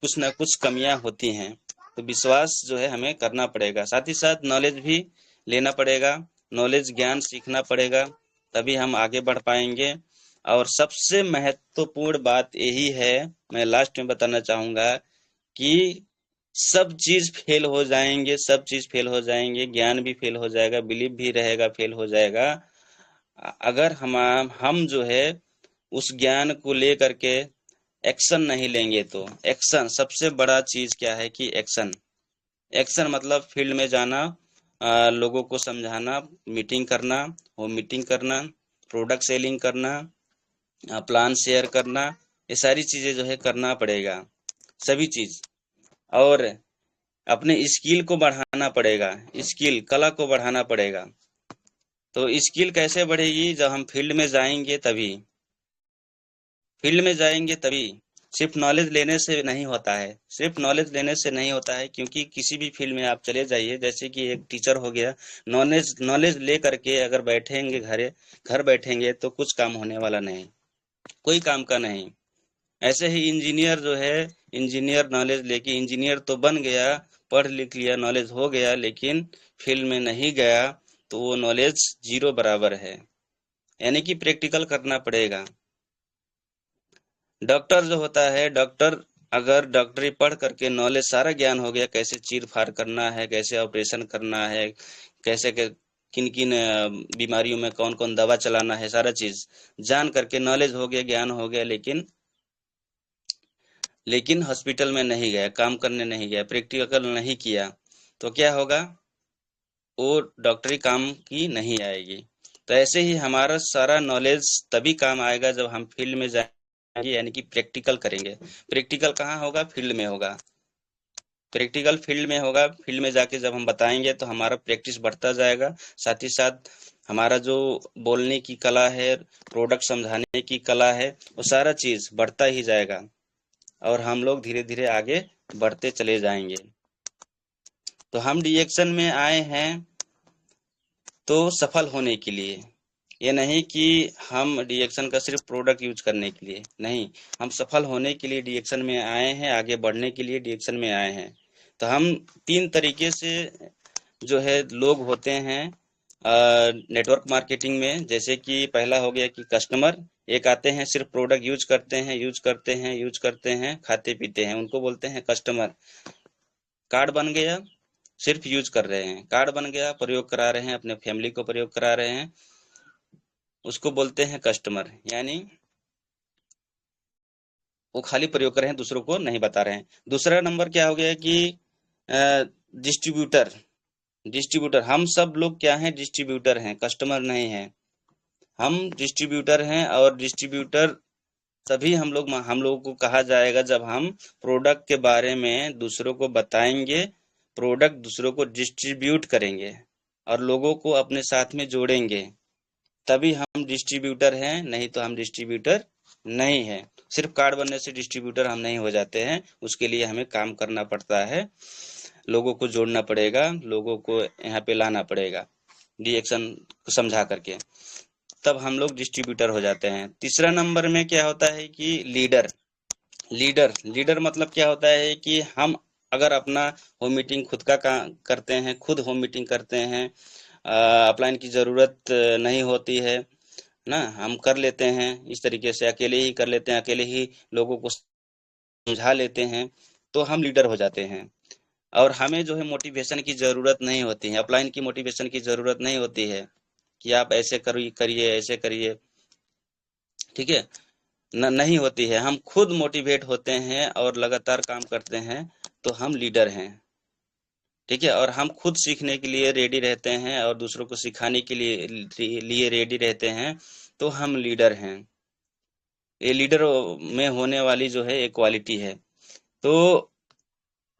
[SPEAKER 1] कुछ ना कुछ कमियां होती हैं। तो विश्वास जो है हमें करना पड़ेगा। साथ ही साथ नॉलेज भी लेना पड़ेगा, नॉलेज, ज्ञान सीखना पड़ेगा, तभी हम आगे बढ़ पाएंगे। और सबसे महत्वपूर्ण बात यही है, मैं लास्ट में बताना चाहूंगा कि सब चीज फेल हो जाएंगे, सब चीज फेल हो जाएंगे, ज्ञान भी फेल हो जाएगा, बिलीव भी रहेगा, फेल हो जाएगा। अगर हम जो है उस ज्ञान को लेकर के एक्शन नहीं लेंगे तो। एक्शन, सबसे बड़ा चीज क्या है कि एक्शन, एक्शन मतलब फील्ड में जाना, लोगों को समझाना, मीटिंग करना, वो मीटिंग करना, प्रोडक्ट सेलिंग करना, प्लान शेयर करना, ये सारी चीजें जो है करना पड़ेगा, सभी चीज। और अपने स्किल को बढ़ाना पड़ेगा, स्किल कला को बढ़ाना पड़ेगा। तो स्किल कैसे बढ़ेगी? जब हम फील्ड में जाएंगे तभी, फील्ड में जाएंगे तभी। सिर्फ नॉलेज लेने से नहीं होता है, सिर्फ नॉलेज लेने से नहीं होता है, क्योंकि किसी भी फील्ड में आप चले जाइए, जैसे कि एक टीचर हो गया, नॉलेज नॉलेज ले करके अगर बैठेंगे घर बैठेंगे तो कुछ काम होने वाला नहीं, कोई काम का नहीं। ऐसे ही इंजीनियर जो है, इंजीनियर नॉलेज लेके इंजीनियर तो बन गया, पढ़ लिख लिया, नॉलेज हो गया, लेकिन फील्ड में नहीं गया तो वो नॉलेज जीरो बराबर है। यानी कि प्रैक्टिकल करना पड़ेगा। डॉक्टर जो होता है, डॉक्टर अगर डॉक्टरी पढ़ करके नॉलेज सारा ज्ञान हो गया, कैसे चीर फाड़ करना है, कैसे ऑपरेशन करना है, कैसे किन किन बीमारियों में कौन कौन दवा चलाना है, सारा चीज जान करके नॉलेज हो गया, ज्ञान हो गया, लेकिन हॉस्पिटल में नहीं गया, काम करने नहीं गया, प्रैक्टिकल नहीं किया, तो क्या होगा? वो डॉक्टरी काम की नहीं आएगी। तो ऐसे ही हमारा सारा नॉलेज तभी काम आएगा जब हम फील्ड में जाएंगे, यानी कि प्रैक्टिकल करेंगे। प्रैक्टिकल कहाँ होगा? फील्ड में होगा। प्रैक्टिकल फील्ड में होगा। फील्ड में जाके जब हम बताएंगे तो हमारा प्रैक्टिस बढ़ता जाएगा, साथ ही साथ हमारा जो बोलने की कला है, प्रोडक्ट समझाने की कला है, वो सारा चीज बढ़ता ही जाएगा और हम लोग धीरे धीरे आगे बढ़ते चले जाएंगे। तो हम डीएक्शन में आए हैं तो सफल होने के लिए, ये नहीं कि हम डीएक्शन का सिर्फ प्रोडक्ट यूज करने के लिए नहीं, हम सफल होने के लिए डीएक्शन में आए हैं, आगे बढ़ने के लिए डीएक्शन में आए हैं। तो हम तीन तरीके से जो है लोग होते हैं नेटवर्क मार्केटिंग में। जैसे कि पहला हो गया कि कस्टमर, एक आते हैं सिर्फ प्रोडक्ट यूज करते हैं, यूज करते हैं, यूज करते हैं, खाते पीते हैं, उनको बोलते हैं कस्टमर। कार्ड बन गया, सिर्फ यूज कर रहे हैं, कार्ड बन गया, प्रयोग करा रहे हैं, अपने फैमिली को प्रयोग करा रहे हैं, उसको बोलते हैं कस्टमर। यानी वो खाली प्रयोग कर रहे हैं, दूसरों को नहीं बता रहे हैं। दूसरा नंबर क्या हो गया कि डिस्ट्रीब्यूटर। डिस्ट्रीब्यूटर, हम सब लोग क्या हैं? डिस्ट्रीब्यूटर हैं, कस्टमर नहीं है। हम डिस्ट्रीब्यूटर हैं, और डिस्ट्रीब्यूटर तभी हम लोगों को कहा जाएगा जब हम प्रोडक्ट के बारे में दूसरों को बताएंगे, प्रोडक्ट दूसरों को डिस्ट्रीब्यूट करेंगे और लोगों को अपने साथ में जोड़ेंगे, तभी हम डिस्ट्रीब्यूटर हैं, नहीं तो हम डिस्ट्रीब्यूटर नहीं है। सिर्फ कार्ड बनने से डिस्ट्रीब्यूटर हम नहीं हो जाते हैं, उसके लिए हमें काम करना पड़ता है, लोगों को जोड़ना पड़ेगा, लोगों को यहाँ पे लाना पड़ेगा डीएक्शन को समझा करके, तब हम लोग डिस्ट्रीब्यूटर हो जाते हैं। तीसरा नंबर में क्या होता है कि लीडर। लीडर लीडर मतलब क्या होता है कि हम अगर अपना होम मीटिंग खुद का करते हैं, खुद होम मीटिंग करते हैं, अपलाइन की जरूरत नहीं होती है ना, हम कर लेते हैं, इस तरीके से अकेले ही कर लेते हैं, अकेले ही लोगों को समझा लेते हैं, तो हम लीडर हो जाते हैं। और हमें जो है मोटिवेशन की जरूरत नहीं होती है, अपलाइन की मोटिवेशन की जरूरत नहीं होती है कि आप ऐसे करिए, ऐसे करिए, ठीक है, नहीं होती है। हम खुद मोटिवेट होते हैं और लगातार काम करते हैं, तो हम लीडर हैं, ठीक है। और हम खुद सीखने के लिए रेडी रहते हैं और दूसरों को सिखाने के लिए रेडी रहते हैं, तो हम लीडर हैं। ये लीडर में होने वाली जो है एक क्वालिटी है। तो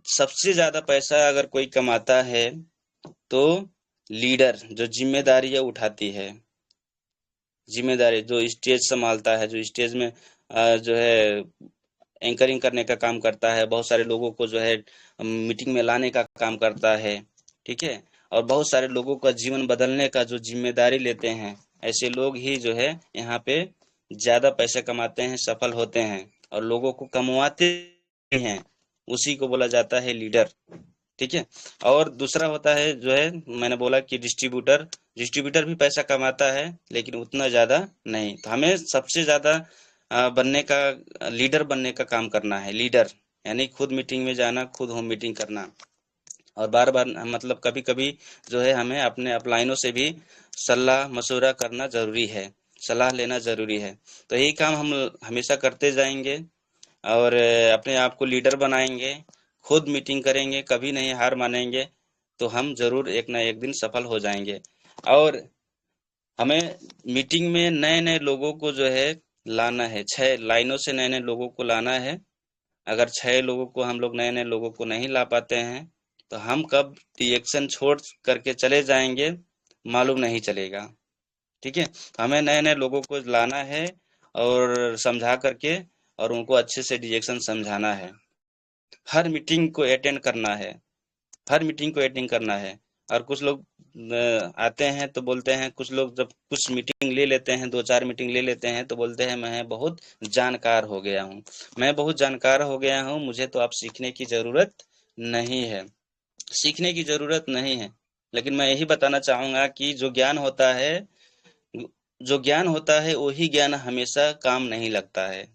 [SPEAKER 1] सबसे ज्यादा पैसा अगर कोई कमाता है तो लीडर जो जिम्मेदारियां उठाती है, जिम्मेदारी जो स्टेज संभालता है, जो स्टेज में जो है एंकरिंग करने का काम करता है, बहुत सारे लोगों को जो है मीटिंग में लाने का काम करता है, ठीक है, और बहुत सारे लोगों का जीवन बदलने का जो जिम्मेदारी लेते हैं, ऐसे लोग ही जो है यहाँ पे ज्यादा पैसे कमाते हैं, सफल होते हैं और लोगों को कमवाते हैं, उसी को बोला जाता है लीडर, ठीक है। और दूसरा होता है जो है, मैंने बोला कि डिस्ट्रीब्यूटर। डिस्ट्रीब्यूटर भी पैसा कमाता है लेकिन उतना ज्यादा नहीं। तो हमें सबसे ज्यादा बनने का, लीडर बनने का काम करना है। लीडर यानी खुद मीटिंग में जाना, खुद होम मीटिंग करना, और बार बार मतलब कभी कभी जो है हमें अपने अपलाइनों से भी सलाह मशवरा करना जरूरी है, सलाह लेना जरूरी है। तो यही काम हम हमेशा करते जाएंगे और अपने आप को लीडर बनाएंगे, खुद मीटिंग करेंगे, कभी नहीं हार मानेंगे, तो हम जरूर एक ना एक दिन सफल हो जाएंगे। और हमें मीटिंग में नए नए लोगों को जो है लाना है, 6 लाइनों से नए नए लोगों को लाना है, अगर 6 लोगों को हम लोग नए नए लोगों को नहीं ला पाते हैं तो हम कब रिएक्शन छोड़ करके चले जाएंगे मालूम नहीं चलेगा। ठीक है, तो हमें नए नए लोगों को लाना है और समझा करके और उनको अच्छे से रिएक्शन समझाना है। हर मीटिंग को अटेंड करना है, हर मीटिंग को अटेंड करना है। और कुछ लोग आते हैं तो बोलते हैं, कुछ लोग जब कुछ मीटिंग ले लेते हैं, 2-4 मीटिंग ले लेते हैं तो बोलते हैं मैं बहुत जानकार हो गया हूँ, मैं बहुत जानकार हो गया हूँ, मुझे तो अब सीखने की जरूरत नहीं है। सीखने की जरूरत नहीं है, लेकिन मैं यही बताना चाहूंगा कि जो ज्ञान होता है वही ज्ञान हमेशा काम नहीं लगता है।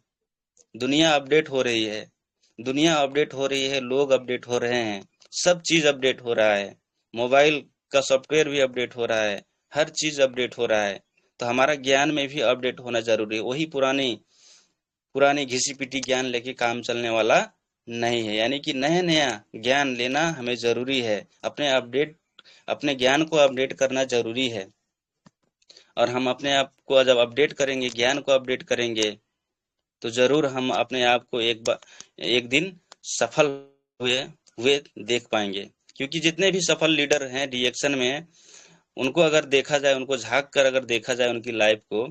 [SPEAKER 1] दुनिया अपडेट हो रही है, दुनिया अपडेट हो रही है, लोग अपडेट हो रहे हैं, सब चीज अपडेट हो रहा है। मोबाइल का सॉफ्टवेयर भी अपडेट हो रहा है, हर चीज अपडेट हो रहा है। तो हमारा ज्ञान में भी अपडेट होना जरूरी है। वही पुरानी पुरानी घिसी पिटी ज्ञान लेके काम चलने वाला नहीं है। यानी कि नया नया ज्ञान लेना हमें जरूरी है। अपने ज्ञान को अपडेट करना जरूरी है। और हम अपने आप को जब अपडेट करेंगे, ज्ञान को अपडेट करेंगे, तो जरूर हम अपने आप को एक दिन सफल हुए हुए देख पाएंगे। क्योंकि जितने भी सफल लीडर हैं रिएक्शन में, उनको अगर देखा जाए, उनको झांक कर अगर देखा जाए उनकी लाइफ को,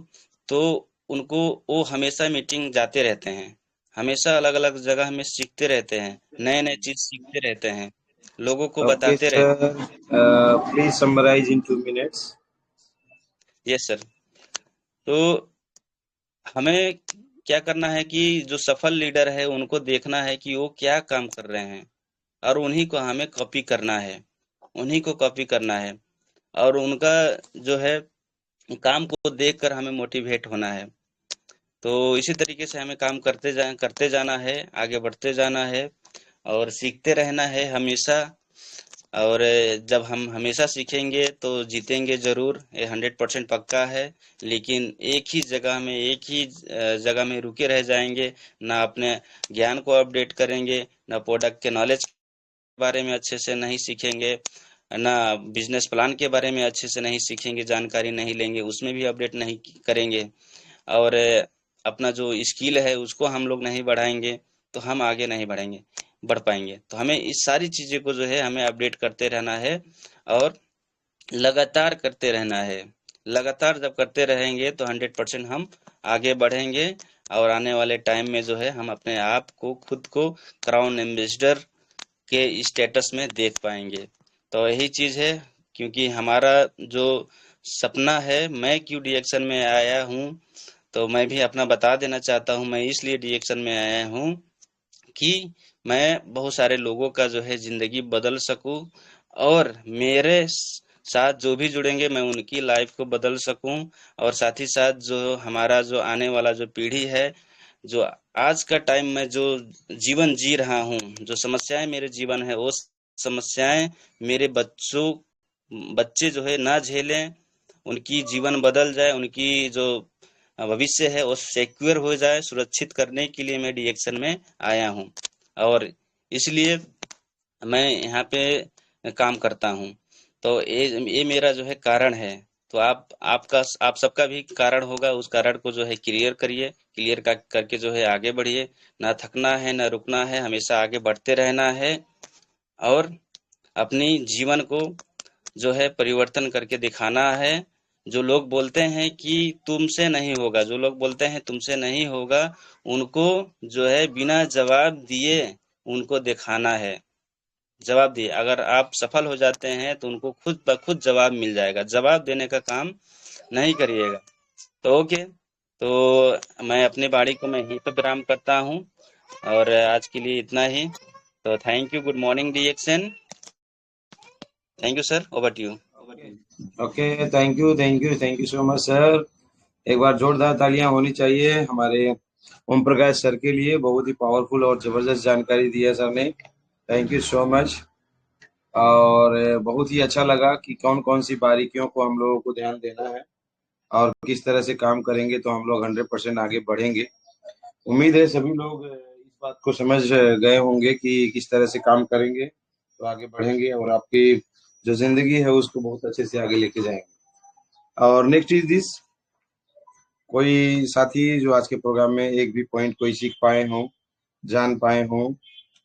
[SPEAKER 1] तो उनको वो हमेशा मीटिंग जाते रहते हैं, हमेशा अलग अलग जगह में सीखते रहते हैं, नए नए चीज सीखते रहते हैं, लोगों को
[SPEAKER 2] Okay,
[SPEAKER 1] बताते रहते
[SPEAKER 2] sir. Please summarize in 2 minutes.
[SPEAKER 1] हैं। Yes sir. तो हमें क्या करना है कि जो सफल लीडर है उनको देखना है कि वो क्या काम कर रहे हैं, और उन्हीं को हमें कॉपी करना है, उन्हीं को कॉपी करना है। और उनका जो है काम को देखकर हमें मोटिवेट होना है। तो इसी तरीके से हमें काम करते जाना है, आगे बढ़ते जाना है और सीखते रहना है हमेशा। और जब हम हमेशा सीखेंगे तो जीतेंगे जरूर, ये 100% पक्का है। लेकिन एक ही जगह में रुके रह जाएंगे, ना अपने ज्ञान को अपडेट करेंगे, ना प्रोडक्ट के नॉलेज के बारे में अच्छे से नहीं सीखेंगे, ना बिजनेस प्लान के बारे में अच्छे से नहीं सीखेंगे, जानकारी नहीं लेंगे, उसमें भी अपडेट नहीं करेंगे, और अपना जो स्किल है उसको हम लोग नहीं बढ़ाएंगे, तो हम आगे नहीं बढ़ पाएंगे। तो हमें इस सारी चीज़ें को जो है हमें अपडेट करते रहना है और लगातार करते रहना है। लगातार जब करते रहेंगे तो 100% हम आगे बढ़ेंगे, और आने वाले टाइम में जो है हम अपने आप को खुद को क्राउन एम्बेसडर के स्टेटस में देख पाएंगे। तो यही चीज़ है। क्योंकि हमारा जो सपना है, मैं क्यों रिएक्शन में आया हूँ, तो मैं भी अपना बता देना चाहता हूँ। मैं इसलिए रिएक्शन में आया हूँ कि मैं बहुत सारे लोगों का जो है जिंदगी बदल सकूं, और साथ जो भी जुड़ेंगे मैं उनकी लाइफ को बदल सकूं। और साथ ही साथ जो हमारा जो आने वाला जो पीढ़ी है, जो आज का टाइम में जो जीवन जी रहा हूँ, जो समस्याएं मेरे जीवन है, वो समस्याएं मेरे बच्चे जो है ना झेलें, उनकी जीवन बदल जाए, उनकी जो भविष्य है वो सिक्योर हो जाए। सुरक्षित करने के लिए मैं रिएक्शन में आया हूँ, और इसलिए मैं यहाँ पे काम करता हूँ। तो ये मेरा जो है कारण है। तो आप सबका भी कारण होगा, उस कारण को जो है करके जो है आगे बढ़िए। ना थकना है, ना रुकना है, हमेशा आगे बढ़ते रहना है। और अपनी जीवन को जो है परिवर्तन करके दिखाना है। जो लोग बोलते हैं कि तुमसे नहीं होगा, जो लोग बोलते हैं तुमसे नहीं होगा, उनको जो है बिना जवाब दिए उनको दिखाना है। जवाब दिए, अगर आप सफल हो जाते हैं तो उनको खुद ब खुद जवाब मिल जाएगा। जवाब देने का काम नहीं करिएगा। तो ओके, तो मैं अपनी बाड़ी को मैं यहीं पर विराम करता हूँ, और आज के लिए इतना ही। तो thank you, good morning reaction. Thank you sir, over to you.
[SPEAKER 2] Okay, thank you so much sir. एक बार जोरदार तालियां होनी चाहिए हमारे ओम प्रकाश सर के लिए। बहुत ही पावरफुल और जबरदस्त जानकारी दी है सर ने। Thank you so much. और बहुत ही अच्छा लगा कि कौन कौन सी बारीकियों को हम लोगों को ध्यान देना है और किस तरह से काम करेंगे तो हम लोग 100% आगे बढ़ेंगे। उम्मीद है सभी लोग इस बात को समझ गए होंगे कि किस तरह से काम करेंगे तो आगे बढ़ेंगे और आपकी जो जिंदगी है उसको बहुत अच्छे से आगे लेके जाएंगे। और नेक्स्ट इज दिस, कोई साथी जो आज के प्रोग्राम में एक भी पॉइंट कोई सीख पाए हों जान पाए हों,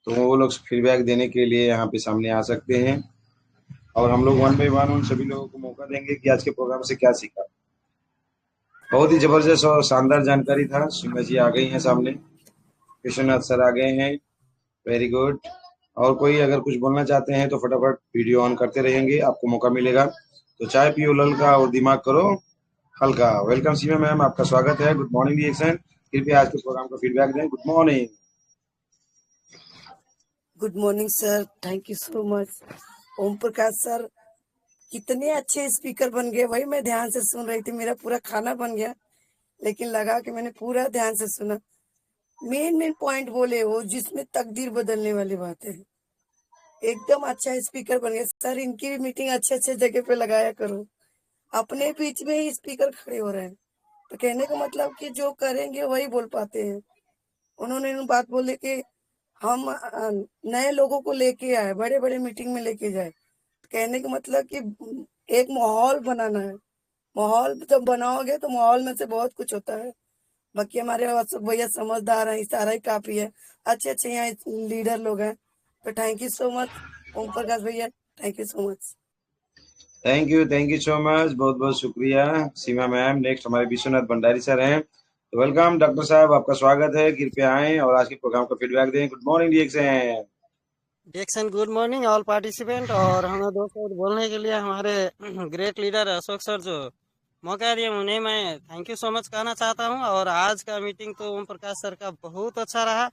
[SPEAKER 2] तो वो लोग फीडबैक देने के लिए यहाँ पे सामने आ सकते हैं और हम लोग वन बाय वन उन सभी लोगों को मौका देंगे कि आज के प्रोग्राम से क्या सीखा। बहुत ही जबरदस्त और शानदार जानकारी था। सिम्हा जी आ गई हैं सामने, विश्वनाथ सर आ गए हैं, वेरी गुड। और कोई अगर कुछ बोलना चाहते हैं तो फटाफट वीडियो ऑन करते रहेंगे, आपको मौका मिलेगा। तो चाय पियो ललका और दिमाग करो हल्का। वेलकम सीमा मैम, आपका स्वागत है। गुड मॉर्निंग रिएक्शन, कृपया आज के प्रोग्राम का फीडबैक दें। Good morning.
[SPEAKER 3] Good morning sir, thank you so much. Om Prakash sir कितने अच्छे स्पीकर बन गए, वही मैं ध्यान से सुन रही थी। मेरा पूरा खाना बन गया, लेकिन लगा कि मैंने पूरा ध्यान से सुना। मेन मेन पॉइंट बोले वो, जिसमें तकदीर बदलने वाली बातें हैं। एकदम अच्छा स्पीकर बन गए सर। इनकी भी मीटिंग अच्छे अच्छे जगह पे लगाया करो। अपने बीच में ही स्पीकर खड़े हो रहे हैं, तो कहने का मतलब कि जो करेंगे वही बोल पाते हैं। उन्होंने बात बोले कि हम नए लोगों को लेके आए, बड़े बड़े मीटिंग में लेके जाए। कहने का मतलब कि एक माहौल बनाना है। माहौल जब बनाओगे तो माहौल में से बहुत कुछ होता है। बाकी हमारे सब भैया समझदार हैं, इशारा ही काफी है। अच्छे अच्छे यहाँ लीडर लोग हैं। तो thank you so much Om प्रकाश भैया, thank you so much.
[SPEAKER 2] Thank you so much, बहुत बहुत शुक्रिया सीमा मैम। नेक्स्ट हमारे विश्वनाथ भंडारी सर हैं, तो वेलकम डॉक्टर साहब, आपका स्वागत है। कृपया आए और आज के प्रोग्राम का फीडबैक दें। Good morning reaction.
[SPEAKER 4] Dixon good morning all participant. और हमें दो शब्द बोलने के लिए हमारे ग्रेट लीडर अशोक सर जो मौका दिए, उन्हें मैं थैंक यू सो मच कहना चाहता हूं। और आज का मीटिंग तो ओम प्रकाश सर का बहुत अच्छा रहा।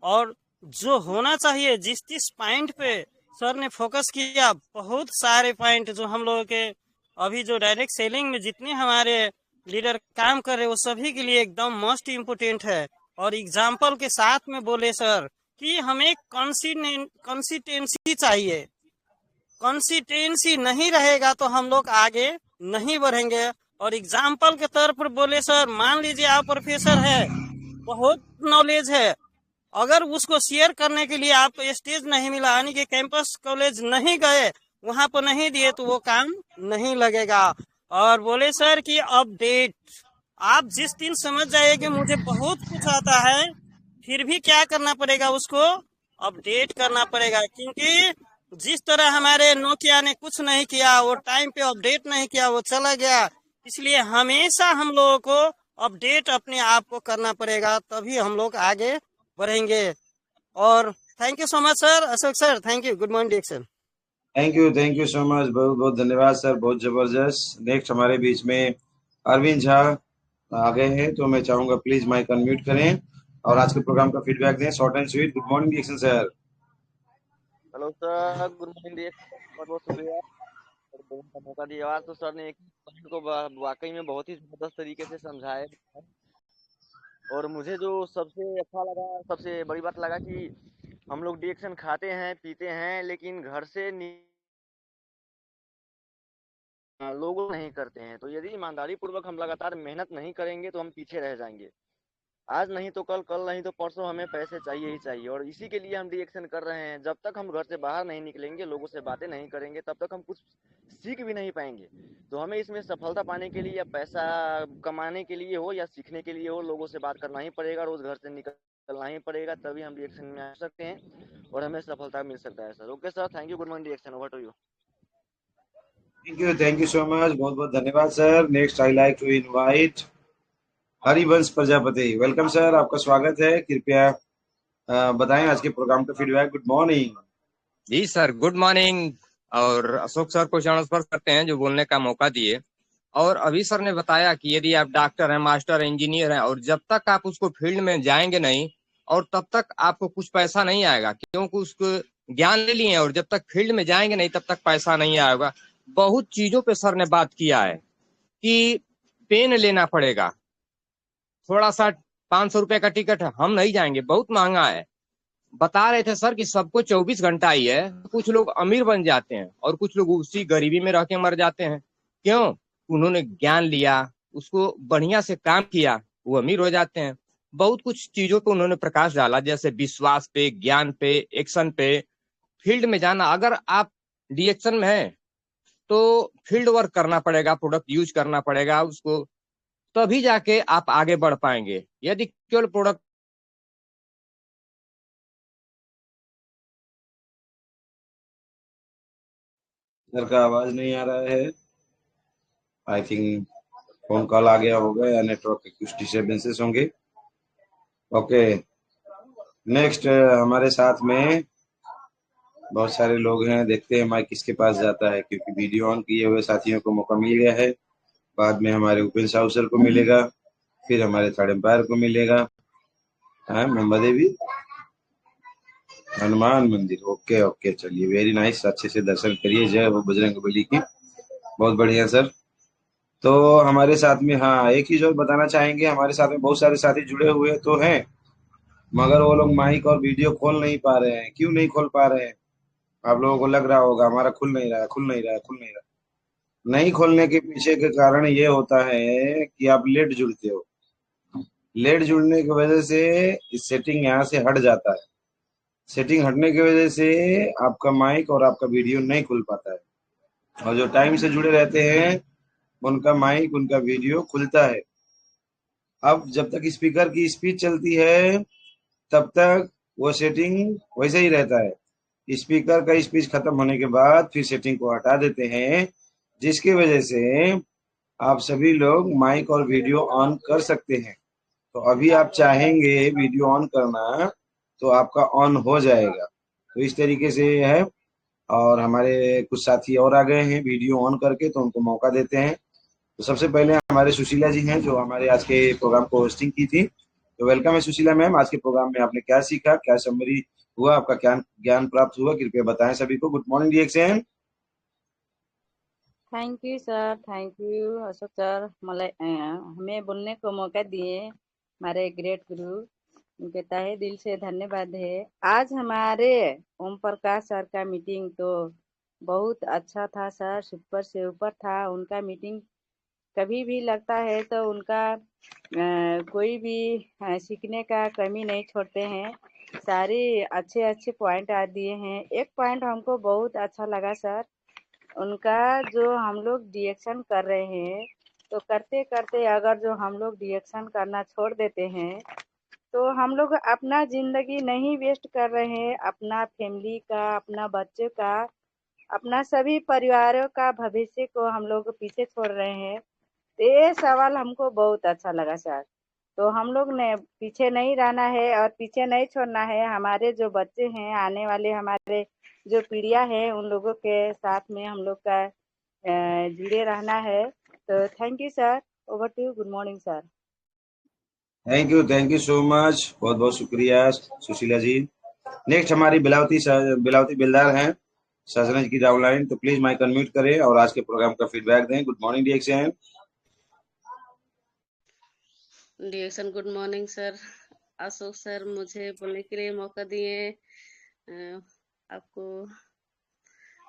[SPEAKER 4] और जो होना चाहिए, जिस जिस पॉइंट पे सर ने फोकस किया, बहुत सारे पॉइंट जो हम लोगों के अभी जो डायरेक्ट सेलिंग में जितने हमारे लीडर काम कर रहे हैं, वो सभी के लिए एकदम मोस्ट इम्पोर्टेंट है। और एग्जाम्पल के साथ में बोले सर कि हमें कंसिस्टेंसी चाहिए। कंसिस्टेंसी नहीं रहेगा तो हम लोग आगे नहीं बढ़ेंगे। और एग्जाम्पल के तौर पर बोले सर, मान लीजिए आप प्रोफेसर है, बहुत नॉलेज है, अगर उसको शेयर करने के लिए आपको स्टेज नहीं मिला, यानी कि कैंपस कॉलेज नहीं गए, वहां पर नहीं दिए, तो वो काम नहीं लगेगा। और बोले सर कि अपडेट, आप जिस दिन समझ जाइए कि मुझे बहुत कुछ आता है, फिर भी क्या करना पड़ेगा, उसको अपडेट करना पड़ेगा। क्योंकि जिस तरह हमारे नोकिया ने कुछ नहीं किया, वो टाइम पे अपडेट नहीं किया, वो चला गया। इसलिए हमेशा हम लोगों को अपडेट अपने आप को करना पड़ेगा, तभी हम लोग आगे बढ़ेंगे। और thank you so much sir, Ashok sir, thank you. Good morning sir.
[SPEAKER 2] Thank you so much, बहुत बहुत धन्यवाद सर, बहुत जबरदस्त। नेक्स्ट हमारे बीच में अरविंद झा आ गए हैं, तो मैं चाहूंगा प्लीज माइक अनम्यूट करें और आज के प्रोग्राम का फीडबैक दें, short and sweet. Good morning reaction sir.
[SPEAKER 5] Hello sir, good morning dear. बहुत बहुत शुक्रिया सर, बोलने का मौका दिया। आज तो सर ने एक पॉइंट को वाकई में बहुत ही जबरदस्त तरीके से समझाया। और मुझे जो सबसे अच्छा लगा, सबसे बड़ी बात लगा कि हम लोग डिएक्शन खाते हैं पीते हैं, लेकिन घर से लोगों नहीं करते हैं। तो यदि ईमानदारी पूर्वक हम लगातार मेहनत नहीं करेंगे तो हम पीछे रह जाएंगे। आज नहीं तो कल, कल नहीं तो परसों हमें पैसे चाहिए ही चाहिए। और इसी के लिए हम रिएक्शन कर रहे हैं। जब तक हम घर से बाहर नहीं निकलेंगे, लोगों से बातें नहीं करेंगे, तब तक हम कुछ सीख भी नहीं पाएंगे। तो हमें इसमें सफलता पाने के लिए, या पैसा कमाने के लिए हो या सीखने के लिए हो, लोगों से बात करना ही पड़ेगा, रोज घर से निकलना ही पड़ेगा, तभी हम रिएक्शन में आ सकते हैं और हमें सफलता मिल सकता है sir. Okay sir, thank you. Good morning reaction, over to you.
[SPEAKER 2] Thank you so much, बहुत बहुत धन्यवाद sir. Next I like to invite Harivansh Prajapati. Welcome sir, आपका स्वागत है। कृपया बताएं आज के प्रोग्राम का फीडबैक। Good morning.
[SPEAKER 6] जी सर, गुड मॉर्निंग। और अशोक सर को चरण स्पर्श करते हैं जो बोलने का मौका दिए। और अभी सर ने बताया कि यदि आप डॉक्टर हैं, मास्टर हैं, इंजीनियर हैं, और जब तक आप उसको फील्ड में जाएंगे नहीं, और तब तक आपको कुछ पैसा नहीं आएगा, क्योंकि उसको ज्ञान ले लिए और जब तक फील्ड में जाएंगे नहीं तब तक पैसा नहीं आएगा। बहुत चीजों पे सर ने बात किया है कि पेन लेना पड़ेगा, थोड़ा सा 500 रुपए का टिकट है, हम नहीं जाएंगे, बहुत महंगा है। बता रहे थे सर कि सबको 24 घंटा ही है। कुछ लोग अमीर बन जाते हैं और कुछ लोग उसी गरीबी में रह के मर जाते हैं। क्यों? उन्होंने ज्ञान लिया, उसको बढ़िया से काम किया, वो अमीर हो जाते हैं। बहुत कुछ चीजों पे उन्होंने प्रकाश डाला, जैसे विश्वास पे, ज्ञान पे, एक्शन पे, फील्ड में जाना। अगर आप डिएक्शन में हैं तो फील्ड वर्क करना पड़ेगा, प्रोडक्ट यूज करना पड़ेगा उसको, तभी जाके आप आगे बढ़ पाएंगे। यदि केवल प्रोडक्ट
[SPEAKER 2] सर का आवाज नहीं आ रहा है। आई थिंक फोन कॉल आ गया होगा या नेटवर्क के कुछ डिस्टर्बेंसेस होंगे। ओके, नेक्स्ट हमारे साथ में बहुत सारे लोग हैं। देखते हैं माइक किसके पास जाता है, क्योंकि वीडियो ऑन किए हुए साथियों को मौका मिल गया है। बाद में हमारे उपेंद्र साहू सर को मिलेगा, फिर हमारे थर्ड एम्पायर को मिलेगा। हाँ, मुंबा देवी हनुमान मंदिर। ओके ओके, चलिए, वेरी नाइस। अच्छे से दर्शन करिए, जय हो बजरंगबली की। बहुत बढ़िया सर। तो हमारे साथ में, हाँ, एक चीज और बताना चाहेंगे, हमारे साथ में बहुत सारे साथी जुड़े हुए तो हैं, मगर वो लोग माइक और वीडियो खोल नहीं पा रहे हैं। क्यों नहीं खोल पा रहे हैं? आप लोगों को लग रहा होगा हमारा खुल नहीं रहा है, खुल नहीं रहा है, खुल नहीं रहा है। नहीं खोलने के पीछे के कारण ये होता है कि आप लेट जुड़ते हो। लेट जुड़ने की वजह से सेटिंग यहाँ से हट जाता है। सेटिंग हटने की वजह से आपका माइक और आपका वीडियो नहीं खुल पाता है। और जो टाइम से जुड़े रहते हैं उनका माइक, उनका वीडियो खुलता है। अब जब तक स्पीकर की स्पीच चलती है तब तक वो सेटिंग वैसे ही रहता है। स्पीकर का स्पीच खत्म होने के बाद फिर सेटिंग को हटा देते हैं, जिसकी वजह से आप सभी लोग माइक और वीडियो ऑन कर सकते हैं। तो अभी आप चाहेंगे वीडियो ऑन करना तो आपका ऑन हो जाएगा। तो इस तरीके से ये है। और हमारे कुछ साथी और आ गए हैं वीडियो ऑन करके, तो उनको मौका देते हैं। तो सबसे पहले हमारे सुशीला जी हैं, जो हमारे आज के प्रोग्राम को होस्टिंग की थी। तो वेलकम है सुशीला मैम। आज के प्रोग्राम में आपने क्या सीखा, क्या समरी हुआ, आपका क्या ज्ञान प्राप्त हुआ, कृपया बताएं सभी को। Good morning reaction.
[SPEAKER 7] Thank you sir, thank you Ashok sir. हमें बोलने को मौका दिए हमारे ग्रेट गुरु, उनके तहे दिल से धन्यवाद है। आज हमारे ओम प्रकाश सर का मीटिंग तो बहुत अच्छा था सर, सुपर से ऊपर था उनका मीटिंग। कभी भी लगता है तो उनका कोई भी सीखने का कमी नहीं छोड़ते हैं। सारे अच्छे अच्छे पॉइंट आ दिए हैं। एक पॉइंट हमको बहुत अच्छा लगा सर, उनका जो हम लोग रिएक्शन कर रहे हैं, तो करते करते अगर जो हम लोग रिएक्शन करना छोड़ देते हैं तो हम लोग अपना जिंदगी नहीं वेस्ट कर रहे हैं, अपना फैमिली का, अपना बच्चों का, अपना सभी परिवारों का भविष्य को हम लोग पीछे छोड़ रहे हैं। तो ये सवाल हमको बहुत अच्छा लगा सर। तो हम लोग ने पीछे नहीं रहना है और पीछे नहीं छोड़ना है। हमारे जो बच्चे हैं, आने वाले हमारे जो पीढ़ियां हैं, उन लोगों के साथ में हम लोग का जुड़े रहना है। तो thank you sir. Over to you. Good morning sir.
[SPEAKER 2] Thank you so much. बहुत बहुत शुक्रिया सुशीला जी। नेक्स्ट हमारी बिलावती बिलदार हैं, ससरंज की डाउनलाइन। तो प्लीज माइक अनम्यूट करें और आज के प्रोग्राम का फीडबैक दें। Good morning reaction.
[SPEAKER 8] Reaction good morning sir. Ashok sir मुझे बोलने के लिए मौका दिए, आपको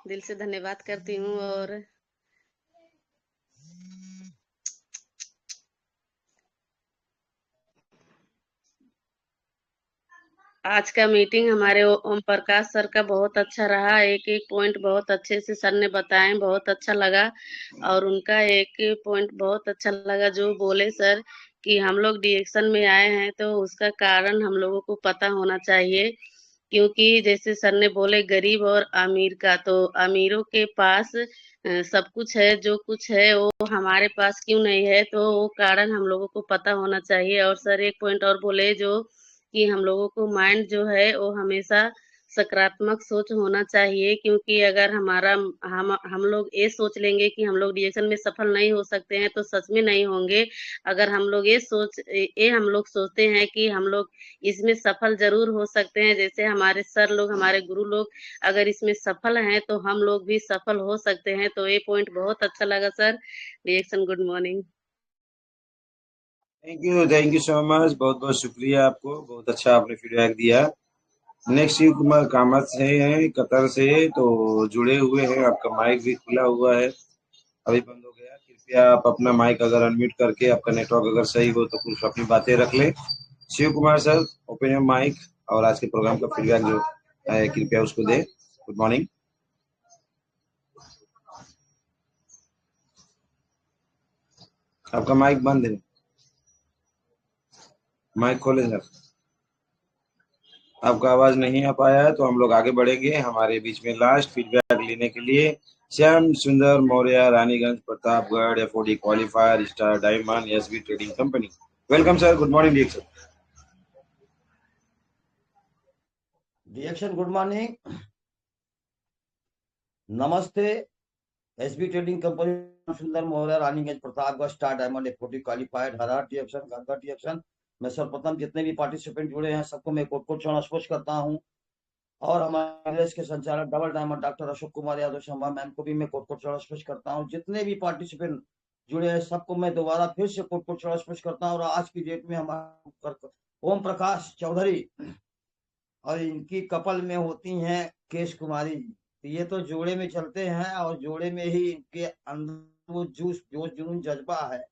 [SPEAKER 8] दिल से धन्यवाद करती हूँ। और आज का मीटिंग हमारे ओम प्रकाश सर का बहुत अच्छा रहा। एक एक पॉइंट बहुत अच्छे से सर ने बताए, बहुत अच्छा लगा। और उनका एक पॉइंट बहुत अच्छा लगा जो बोले सर कि हम लोग डिएक्शन में आए हैं तो उसका कारण हम लोगों को पता होना चाहिए। क्योंकि जैसे सर ने बोले गरीब और अमीर का, तो अमीरों के पास सब कुछ है, जो कुछ है वो हमारे पास क्यों नहीं है, तो वो कारण हम लोगों को पता होना चाहिए। और सर एक पॉइंट और बोले जो कि हम लोगों को माइंड जो है वो हमेशा सकारात्मक सोच होना चाहिए। क्योंकि अगर हमारा हम लोग ये सोच लेंगे कि हम लोग रिएक्शन में सफल नहीं हो सकते हैं तो सच में नहीं होंगे। अगर हम लोग ये हम लोग सोचते हैं कि हम लोग इसमें सफल जरूर हो सकते हैं, जैसे हमारे सर लोग, हमारे गुरु लोग अगर इसमें सफल हैं तो हम लोग भी सफल हो सकते हैं। तो ये पॉइंट बहुत अच्छा लगा sir. Reaction good morning.
[SPEAKER 2] Thank you so much. बहुत बहुत शुक्रिया आपको, बहुत अच्छा आपने फीडबैक दिया। नेक्स्ट शिव कुमार कामत से हैं कतर से, तो जुड़े हुए हैं। आपका माइक भी खुला हुआ है, अभी बंद हो गया। कृपया आप अपना माइक अगर अनम्यूट करके, आपका नेटवर्क अगर सही हो तो कुछ अपनी बातें रख लें। Shiv Kumar sir, open your mic और आज के प्रोग्राम का फीडबैक जो है कृपया उसको दें। Good morning. आपका माइक बंद है, माइक खोले सर। आपका आवाज नहीं आ पाया है, तो हम लोग आगे बढ़ेंगे। हमारे बीच में लास्ट फीडबैक लेने के लिए Shyam Sundar Maurya, Raniganj, Pratapgarh, FOD qualifier, star diamond, SB trading company. Welcome sir, good morning reaction.
[SPEAKER 9] Reaction good morning, नमस्ते। SB trading company, Sundar Maurya, Raniganj, Pratapgarh, star diamond, FOD qualified, हर रिएक्शन, गंगा रिएक्शन। मैं सर्वप्रथम जितने भी पार्टिसिपेंट जुड़े हैं सबको मैं कोट कोट स्पष्ट करता हूं, और हमारे देश के संचालक double diamond doctor Ashok Kumar Yadav Shambha ma'am को भी मैं कोट कोट स्पष्ट करता हूं। जितने भी पार्टिसिपेंट जुड़े हैं सबको मैं दोबारा फिर से कोट कोट स्पष्ट करता हूं। और आज की डेट में हमारे ओम प्रकाश चौधरी और इनकी कपल में होती हैं केश कुमारी जी। तो ये तो जोड़े में चलते हैं, और जोड़े में ही इनके अंदर वो जोश जुनून जज्बा है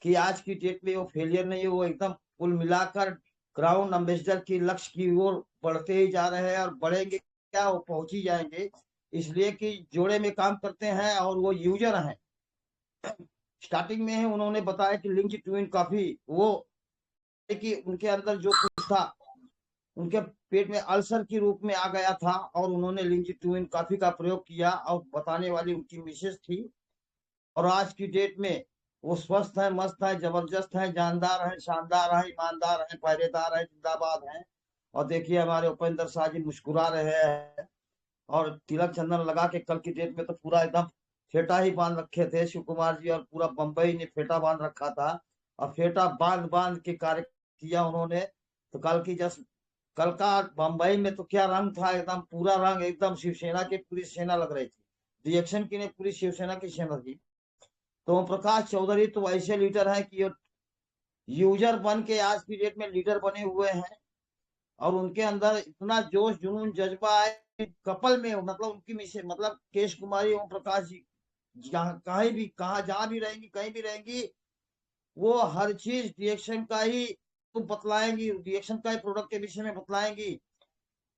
[SPEAKER 9] कि आज की डेट में वो फेलियर नहीं है, वो एकदम कुल मिलाकर क्राउन एम्बेसडर की लक्ष्य की ओर बढ़ते ही जा रहे हैं, और बढ़ेंगे क्या, वो पहुंच ही जाएंगे। इसलिए कि जोड़े में काम करते हैं और वो यूजर हैं। स्टार्टिंग में उन्होंने बताया कि लिंक ट्विन काफी वो कि उनके अंदर जो कुछ था उनके पेट में अल्सर के रूप में आ गया था, और उन्होंने लिंजिटुइन कॉफी का प्रयोग किया, और बताने वाली उनकी मिसेस थी। और आज की डेट में वो स्वस्थ है, मस्त है, जबरदस्त है, जानदार है, शानदार है, ईमानदार है, पहरेदार है, जिंदाबाद है। और देखिए हमारे उपेंद्र शाह जी मुस्कुरा रहे हैं, और तिलक चंदन लगा के कल की डेट में तो पूरा एकदम फेटा ही बांध रखे थे शिव कुमार जी, और पूरा बंबई ने फेटा बांध रखा था, और फेटा बांध बांध के कार्य किया उन्होंने। तो कल का बंबई में तो क्या रंग था, एकदम पूरा रंग एकदम शिवसेना की पूरी सेना लग रही थी। रिएक्शन की ने पूरी शिवसेना की सेना थी। तो ओम प्रकाश चौधरी तो ऐसे लीडर है कि यूजर बन के आज की डेट में लीडर बने हुए हैं, और उनके अंदर इतना जोश जुनून जज्बा है। कपल में मतलब उनकी मिसे मतलब केश कुमारी ओम प्रकाश जी कहीं भी जहां भी रहेंगी, कहीं भी रहेंगी, वो हर चीज रिएक्शन का ही तो बतलाएंगी, रिएक्शन का ही प्रोडक्ट के विषय में बतलाएंगी।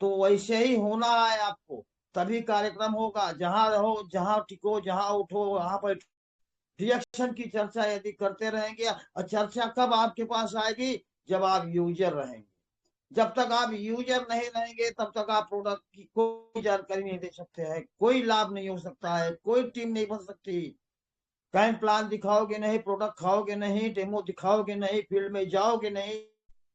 [SPEAKER 9] तो वैसे ही होना है आपको, तभी कार्यक्रम होगा। जहां रहो, जहां टिको, जहां उठो, वहां पर रिएक्शन की चर्चा यदि करते रहेंगे। और चर्चा कब आपके पास आएगी, जब आप यूजर रहेंगे। जब तक आप यूजर नहीं रहेंगे तब तक आप प्रोडक्ट की कोई जानकारी नहीं दे सकते हैं, कोई लाभ नहीं हो सकता है, कोई टीम नहीं बन सकती। कहीं प्लान दिखाओगे नहीं, प्रोडक्ट खाओगे नहीं, डेमो दिखाओगे नहीं, फील्ड में जाओगे नहीं,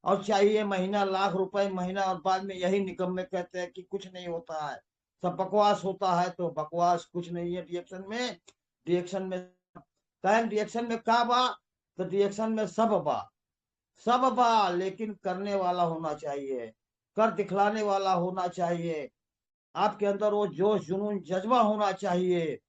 [SPEAKER 9] और चाहिए महीना, लाख रुपए महीना, और बाद में यही निकम्मे कहते हैं कि कुछ नहीं होता है, सब बकवास होता है। तो बकवास कुछ नहीं है रिएक्शन में। रिएक्शन में रिएक्शन में का बा, तो रिएक्शन में सब बा, लेकिन करने वाला होना चाहिए, कर दिखलाने वाला होना चाहिए। आपके अंदर वो जोश जुनून जज्बा होना चाहिए,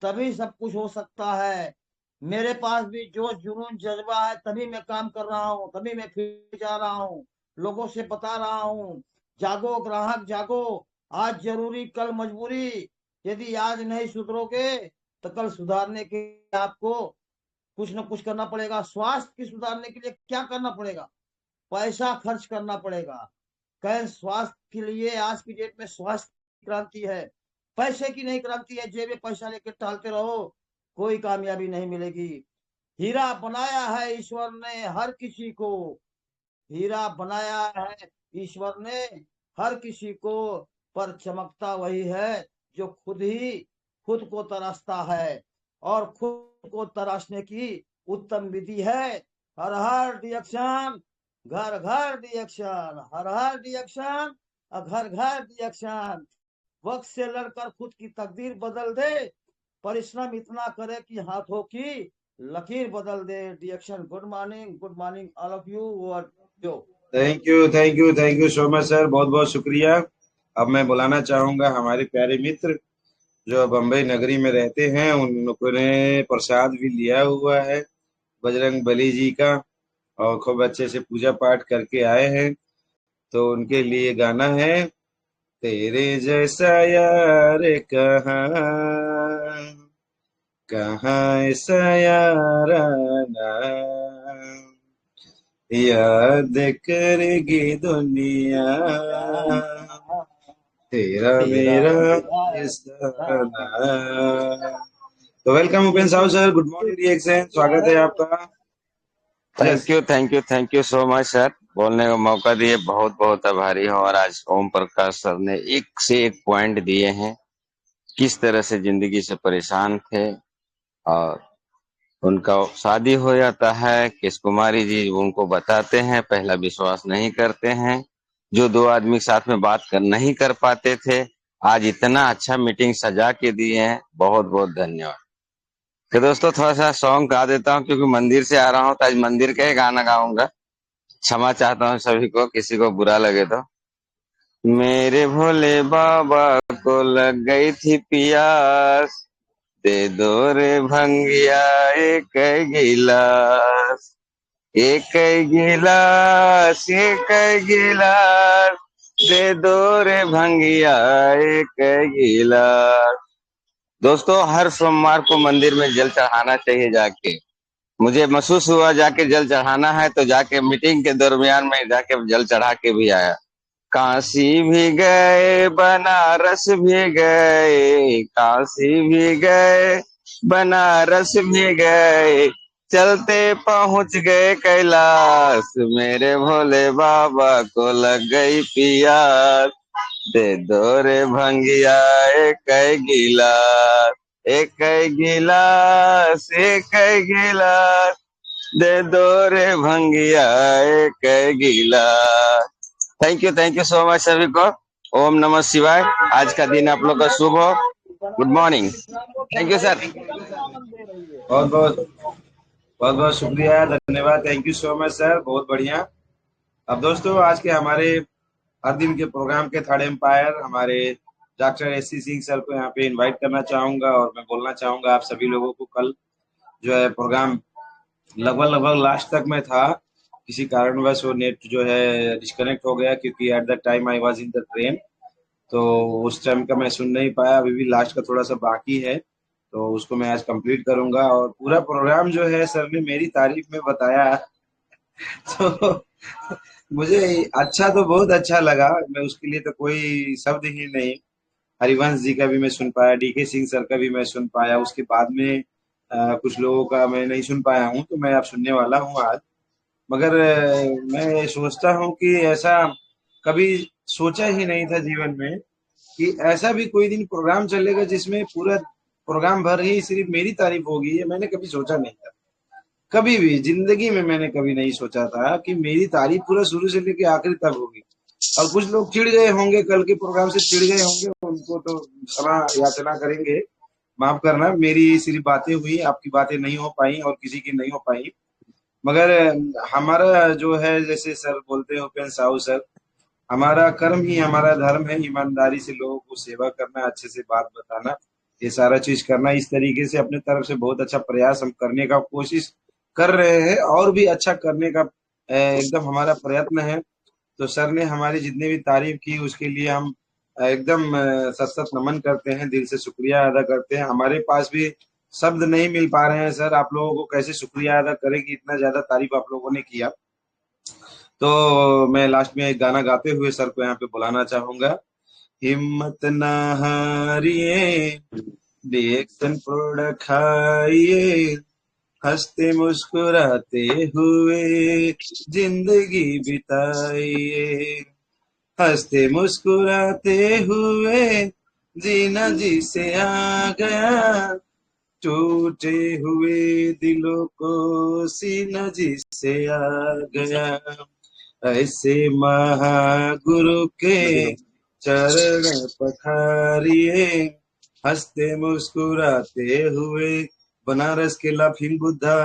[SPEAKER 9] तभी सब कुछ हो सकता है। मेरे पास भी जोश जुनून जज्बा है, तभी मैं काम कर रहा हूँ, तभी मैं फिर जा रहा हूँ, लोगों से बता रहा हूँ, जागो ग्राहक जागो, आज जरूरी कल मजबूरी। यदि आज नहीं सुधरोगे तो कल सुधारने के लिए आपको कुछ न कुछ करना पड़ेगा। स्वास्थ्य की सुधारने के लिए क्या करना पड़ेगा, पैसा खर्च करना पड़ेगा। कहीं स्वास्थ्य के लिए आज की डेट में स्वास्थ्य क्रांति है, पैसे की नहीं क्रांति है। जेब में पैसा लेकर टहलते रहो, कोई कामयाबी नहीं मिलेगी। हीरा बनाया है ईश्वर ने हर किसी को, हीरा बनाया है ईश्वर ने हर किसी को, पर चमकता वही है जो खुद को तराशता है, और खुद को तराशने की उत्तम विधि है हर हर रिएक्शन, घर घर रिएक्शन, हर हर रिएक्शन, घर घर रिएक्शन। वक्त से लड़कर खुद की तकदीर बदल दे, परिश्रम इतना करे कि हाथों की लकीर बदल दे। Reaction good morning all of you.
[SPEAKER 2] Thank you so much sir, बहुत बहुत शुक्रिया। अब मैं बुलाना चाहूंगा हमारे प्यारे मित्र जो बम्बई नगरी में रहते हैं, उनको ने प्रसाद भी लिया हुआ है बजरंग बली जी का, और खूब अच्छे से पूजा पाठ करके आए हैं। तो उनके लिए गाना है, तेरे जैसा यार कहाँ ऐसा यार आना, याद करेगी दुनिया तेरा मेरा फसाना। तो welcome Upendra Sahu sir, good morning reaction, स्वागत है आपका।
[SPEAKER 1] Thank you so much sir.
[SPEAKER 10] बोलने का मौका दिए, बहुत बहुत आभारी हूँ। और आज ओम प्रकाश सर ने एक से एक पॉइंट दिए हैं, किस तरह से जिंदगी से परेशान थे और उनका शादी हो जाता है, किस कुमारी जी उनको बताते हैं, पहला विश्वास नहीं करते हैं, जो दो आदमी साथ में बात नहीं कर पाते थे, आज इतना अच्छा मीटिंग सजा के दिए हैं। बहुत बहुत धन्यवाद। तो दोस्तों थोड़ा सा सॉन्ग गा देता हूँ, क्योंकि मंदिर से आ रहा हूँ तो आज मंदिर का ही गाना गाऊंगा। क्षमा चाहता हूँ सभी को, किसी को बुरा लगे तो। मेरे भोले बाबा को लग गई थी प्यास, दे दो रे भंगिया एक गिलास, एक गिलास एक गिलास, दे दो रे भंगिया एक गिलास। दोस्तों हर सोमवार को मंदिर में जल चढ़ाना चाहिए जाके। मुझे महसूस हुआ जाके जल चढ़ाना है, तो जाके मीटिंग के दरमियान में जाके जल चढ़ा के भी आया। काशी भी गए, बनारस भी गए, काशी भी गए, बनारस भी गए, चलते पहुंच गए कैलाश, मेरे भोले बाबा को लग गई प्यास, दे दो रे भंगिया एक गिलास, एक गिलास एक गिलास, दे दो रे भंगिया एक गिलास। थैंक यू सो मच सभी को। ओम नमः शिवाय। आज का दिन आप लोग का शुभ हो। Good morning. Thank you sir.
[SPEAKER 2] बहुत बहुत शुक्रिया, धन्यवाद, thank you so much sir, बहुत बढ़िया। अब दोस्तों आज के हमारे हर दिन के प्रोग्राम के थर्ड एम्पायर हमारे डॉक्टर एस.सी. सिंह सर को यहाँ पे इनवाइट करना चाहूंगा और मैं बोलना चाहूंगा आप सभी लोगों को, कल जो है प्रोग्राम लगभग लास्ट तक में था, किसी कारणवश वो नेट जो है डिस्कनेक्ट हो गया, क्योंकि at the time I was in the train, तो उस टाइम का मैं सुन नहीं पाया। अभी भी लास्ट का थोड़ा सा बाकी है, तो उसको मैं आज कंप्लीट करूंगा। और पूरा प्रोग्राम जो है सर ने मेरी तारीफ में बताया तो मुझे अच्छा तो बहुत अच्छा लगा, मैं उसके लिए तो कोई शब्द ही नहीं। हरिवंश जी का भी मैं सुन पाया, डीके सिंह सर का भी मैं सुन पाया, उसके बाद में कुछ लोगों का मैं नहीं सुन पाया हूँ, तो मैं अब सुनने वाला हूँ आज। मगर मैं सोचता हूँ कि ऐसा कभी सोचा ही नहीं था जीवन में कि ऐसा भी कोई दिन प्रोग्राम चलेगा जिसमें पूरा प्रोग्राम भर ही सिर्फ मेरी तारीफ होगी। ये मैंने कभी सोचा नहीं था, कभी भी जिंदगी में मैंने कभी नहीं सोचा था कि मेरी तारीफ पूरा शुरू से लेके आखिर तक होगी। और कुछ लोग चिढ़ गए होंगे, कल के प्रोग्राम से चिढ़ गए होंगे, उनको तो क्षमा याचना करेंगे, माफ करना, मेरी सिर्फ बातें हुई, आपकी बातें नहीं हो पाई और किसी की नहीं हो पाई। मगर हमारा जो है, जैसे सर बोलते हैं उपेंद्र साहू सर, हमारा कर्म ही हमारा धर्म है, ईमानदारी से लोगों को सेवा करना, अच्छे से बात बताना, ये सारा चीज करना। इस तरीके से अपने तरफ से बहुत अच्छा प्रयास हम करने का कोशिश कर रहे हैं और भी अच्छा करने का एकदम हमारा प्रयत्न है। तो सर ने हमारी जितनी भी तारीफ की उसके लिए हम एकदम सत सत नमन करते हैं, दिल से शुक्रिया अदा करते हैं। हमारे पास भी शब्द नहीं मिल पा रहे हैं सर, आप लोगों को कैसे शुक्रिया अदा करें कि इतना ज्यादा तारीफ आप लोगों ने किया। तो मैं लास्ट में एक गाना गाते हुए सर को यहाँ पे बुलाना चाहूंगा। हिम्मत ना हारिए, रिएक्शन प्रोडक्ट खाइए, हंसते मुस्कुराते हुए जिंदगी बिताइए, हंसते मुस्कुराते हुए जीना जी से आ गया, टूटे हुए दिलों को सीना जी से आ गया, ऐसे महागुरु के चरण पखारिए, हंसते मुस्कुराते हुए। बनारस के laughing Buddha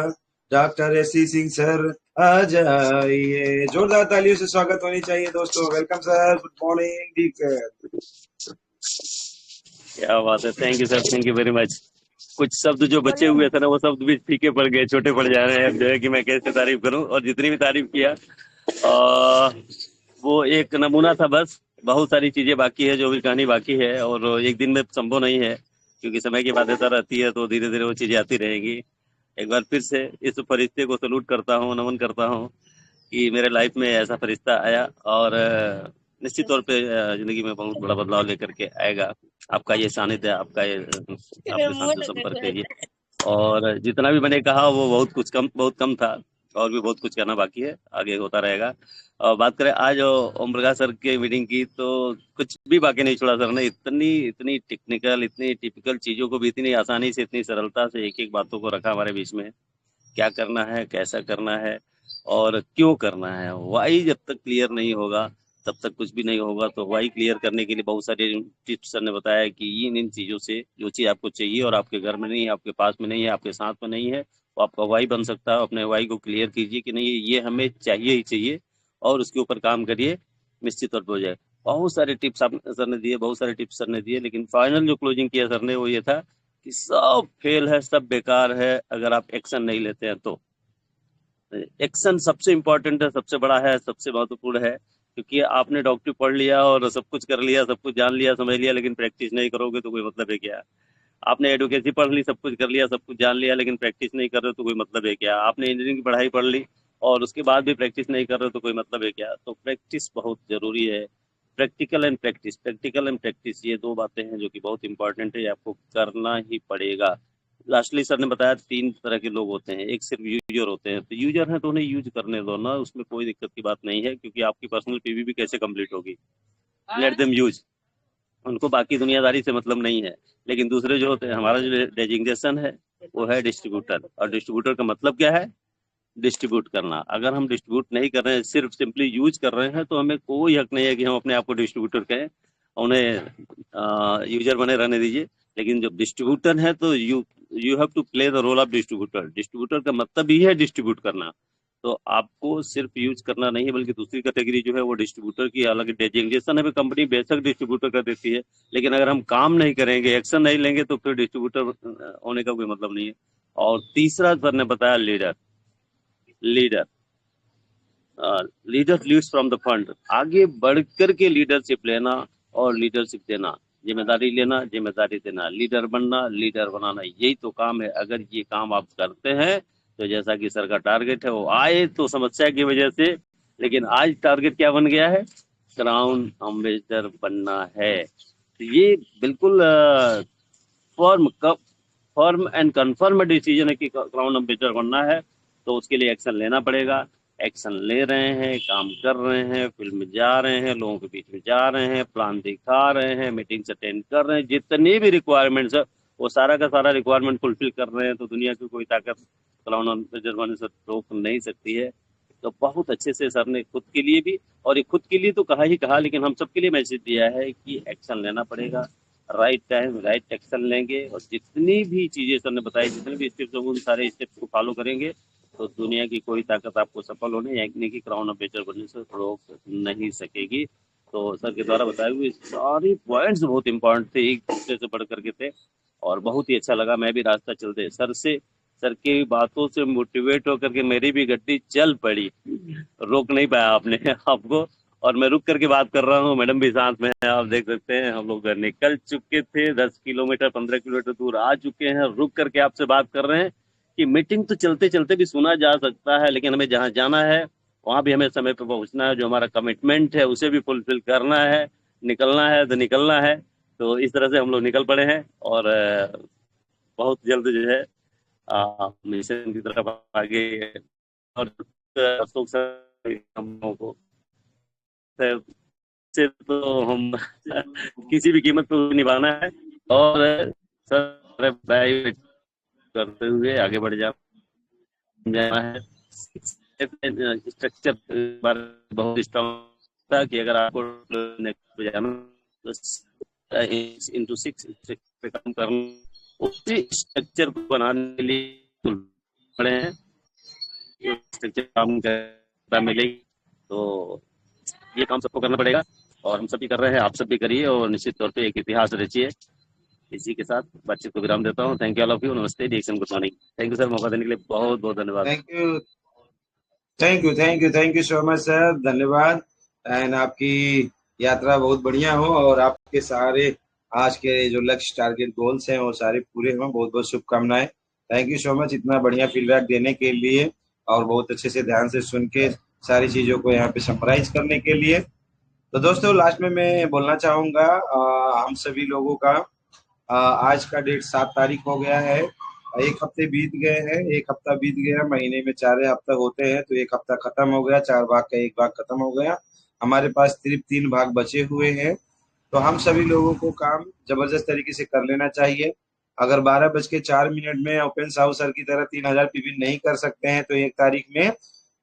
[SPEAKER 2] doctor SC. Singh sir आ जाइए। जोरदार तालियों से स्वागत होनी चाहिए दोस्तों। Welcome sir, good morning. ठीक है,
[SPEAKER 11] क्या बात है, thank you sir, thank you very much. कुछ शब्द जो बचे हुए थे ना, वो शब्द भी फीके पड़ गए, छोटे पड़ जा रहे हैं। अब जो है कि मैं कैसे तारीफ करूं, और जितनी भी तारीफ किया वो एक नमूना था बस। बहुत सारी चीजें बाकी है, जो भी कहानी बाकी है, और एक दिन में संभव नहीं है, क्योंकि समय की बाध्यता रहती है, तो धीरे धीरे वो चीजें आती रहेंगी। एक बार फिर से इस फरिश्ते को सलूट करता हूँ, नमन करता हूँ कि मेरे लाइफ में ऐसा फरिश्ता आया, और निश्चित तौर पे जिंदगी में बहुत बड़ा बदलाव लेकर के आएगा। आपका ये सानिध्य, आपका ये आपके साथ जो संपर्क है ये, और जितना भी मैंने कहा वो बहुत कम था, और भी बहुत कुछ करना बाकी है, आगे होता रहेगा। और बात करें आज ओम प्रकाश सर के मीटिंग की, तो कुछ भी बाकी नहीं छोड़ा सर ने। इतनी इतनी टेक्निकल, इतनी टिपिकल चीजों को भी इतनी आसानी से, इतनी सरलता से एक एक बातों को रखा हमारे बीच में। क्या करना है, कैसा करना है और क्यों करना है। वाई जब तक क्लियर नहीं होगा तब तक कुछ भी नहीं होगा। तो वाई क्लियर करने के लिए बहुत सारे टिप्स सर ने बताया कि इन चीजों से जो चीज आपको चाहिए और आपके घर में नहीं है, आपके पास में नहीं है, आपके साथ में नहीं है, तो आपका वाई बन सकता है। अपने वाई को क्लियर कीजिए कि नहीं ये हमें चाहिए ही चाहिए और उसके ऊपर काम करिए, निश्चित तौर पर हो जाए। बहुत सारे टिप्स आप सर ने दिए, बहुत सारे टिप्स सर ने दिए, लेकिन फाइनल जो क्लोजिंग किया सर ने वो ये था कि सब फेल है, सब बेकार है अगर आप एक्शन नहीं लेते हैं तो। एक्शन सबसे इम्पोर्टेंट है, सबसे बड़ा है, सबसे महत्वपूर्ण है। क्योंकि आपने डॉक्टरी पढ़ लिया और सब कुछ कर लिया, सब कुछ जान लिया, समझ लिया, लेकिन प्रैक्टिस नहीं करोगे तो कोई मतलब है क्या। आपने एडवोकेसी पढ़ ली, सब कुछ कर लिया, सब कुछ जान लिया, लेकिन प्रैक्टिस नहीं कर रहे तो कोई मतलब है क्या। आपने इंजीनियरिंग की पढ़ाई पढ़ ली और उसके बाद भी प्रैक्टिस नहीं कर रहे तो कोई मतलब है क्या। तो प्रैक्टिस बहुत जरूरी है। Practical and practice, practical and practice, ये दो बातें हैं जो कि बहुत इंपॉर्टेंट है, आपको करना ही पड़ेगा। लास्टली सर ने बताया 3 तरह के लोग होते हैं। एक सिर्फ यूजर होते हैं, तो यूजर है तो उन्हें यूज करने दो ना, उसमें कोई दिक्कत की बात नहीं है, क्योंकि आपकी पर्सनल पीवी भी कैसे कंप्लीट होगी। लेट देम यूज, उनको बाकी दुनियादारी से मतलब नहीं है। लेकिन दूसरे जो होते हैं, हमारा जो डेजिग्नेशन है वो है डिस्ट्रीब्यूटर। और डिस्ट्रीब्यूटर का मतलब क्या है, डिस्ट्रीब्यूट करना। अगर हम डिस्ट्रीब्यूट नहीं कर रहे हैं, सिर्फ सिंपली यूज कर रहे हैं, तो हमें कोई हक नहीं है कि हम अपने आप को डिस्ट्रीब्यूटर कहें, उन्हें यूजर बने रहने दीजिए। लेकिन जब डिस्ट्रीब्यूटर है तो you have to play the role of distributor. Distributor का मतलब ही है डिस्ट्रीब्यूट करना। तो आपको सिर्फ यूज करना नहीं है, बल्कि दूसरी कैटेगरी जो है वो डिस्ट्रीब्यूटर की अलग डेजिग्नेशन है। कंपनी बेशक डिस्ट्रीब्यूटर कर देती है, लेकिन अगर हम काम नहीं करेंगे, एक्शन नहीं लेंगे, तो फिर डिस्ट्रीब्यूटर होने का कोई मतलब नहीं है। और तीसरा सर ने बताया leader. Leader leader leads from the front. आगे बढ़कर के लीडरशिप लेना और लीडरशिप देना, जिम्मेदारी लेना, जिम्मेदारी देना, लीडर बनना, लीडर बनाना, यही तो काम है। अगर ये काम आप करते हैं तो जैसा कि सर का टारगेट है, वो आए तो समस्या की वजह से, लेकिन आज टारगेट क्या बन गया है, क्राउन एम्बेसडर बनना है। तो ये बिल्कुल फॉर्म एंड कन्फर्म डिसीजन है कि क्राउन एम्बेसडर बनना है, तो उसके लिए एक्शन लेना पड़ेगा। एक्शन ले रहे हैं, काम कर रहे हैं, फील्ड में जा रहे हैं, लोगों के बीच में जा रहे हैं, प्लान दिखा रहे हैं, मीटिंग्स अटेंड कर रहे हैं, जितनी भी रिक्वायरमेंट्स है वो सारा का सारा रिक्वायरमेंट फुलफिल कर रहे हैं। तो दुनिया की कोई ताकत क्राउन एम्बेसडर बनने से रोक नहीं सकती है। तो बहुत अच्छे से सर ने खुद के लिए भी, और ये खुद के लिए तो कहा ही कहा, लेकिन हम सबके लिए मैसेज दिया है कि एक्शन लेना पड़ेगा। राइट टाइम राइट एक्शन लेंगे, और जितनी भी चीजें सर ने बताई, जितने भी स्टेप्स होंगे, उन सारे स्टेप्स को फॉलो करेंगे, तो दुनिया की कोई ताकत आपको सफल होने यानी कि क्राउन एम्बेसडर बनने से रोक नहीं सकेगी। तो सर के द्वारा बताए हुए सारे पॉइंट्स बहुत इंपॉर्टेंट थे, एक दूसरे से बढ़ करके थे, और बहुत ही अच्छा लगा। मैं भी रास्ता चलते सर की बातों से मोटिवेट होकर के मेरी भी गड्डी चल पड़ी, रोक नहीं पाया आपने आपको। और मैं रुक करके बात कर रहा हूँ, मैडम भी साथ में है, आप देख सकते हैं। हम लोग निकल चुके थे, 10 किलोमीटर 15 किलोमीटर दूर आ चुके हैं, रुक करके आपसे बात कर रहे हैं कि मीटिंग तो चलते चलते भी सुना जा सकता है, लेकिन हमें जहाँ जाना है वहाँ भी हमें समय पर पहुँचना है। जो हमारा कमिटमेंट है उसे भी फुलफिल करना है, निकलना है तो निकलना है। तो इस तरह से हम लोग निकल पड़े हैं, और बहुत जल्द जो है मिशन की तरफ आगे। और अशोक सर हम लोगों को से तो हम किसी भी कीमत पर निभाना है, और सर करते हुए आगे बढ़ जाना है। स्ट्रक्चर बहुत स्ट्रॉन्ग था कि अगर आपको इंटू 6 पे काम करना, उसी स्ट्रक्चर को बनाने के लिए पड़े हैं। स्ट्रक्चर काम करता मिलेगी, तो ये काम सबको करना पड़ेगा, और हम सभी कर रहे हैं, आप सब भी करिए, और निश्चित तौर पे एक इतिहास रचिए। इसी के साथ बातचीत को विराम देता हूँ। Thank you all of you. नमस्ते, reaction, good morning. Thank you sir, मौका देने के लिए बहुत बहुत धन्यवाद।
[SPEAKER 2] Thank you so much sir, धन्यवाद। एंड आपकी यात्रा बहुत बढ़िया हो, और आपके सारे आज के जो लक्ष्य टारगेट गोल्स हैं वो सारे पूरे हों। बहुत बहुत शुभकामनाएं। थैंक यू सो मच इतना बढ़िया फीडबैक देने के लिए, और बहुत अच्छे से ध्यान से सुन के सारी चीजों को यहाँ पे समराइज करने के लिए। तो दोस्तों, लास्ट में मैं बोलना चाहूंगा, हम सभी लोगों का आज का डेट 7 तारीख हो गया है, 1 हफ्ते बीत गए हैं, 1 हफ्ता बीत गया, महीने में 4 हफ्ता होते हैं, तो 1 हफ्ता खत्म हो गया, 4 भाग का 1 भाग खत्म हो गया। हमारे पास सिर्फ 3 भाग बचे हुए हैं। तो हम सभी लोगों को काम जबरदस्त तरीके से कर लेना चाहिए। अगर 12:04 में ओपन साहू सर की तरह 3000 पीवी नहीं कर सकते हैं तो 1 तारीख में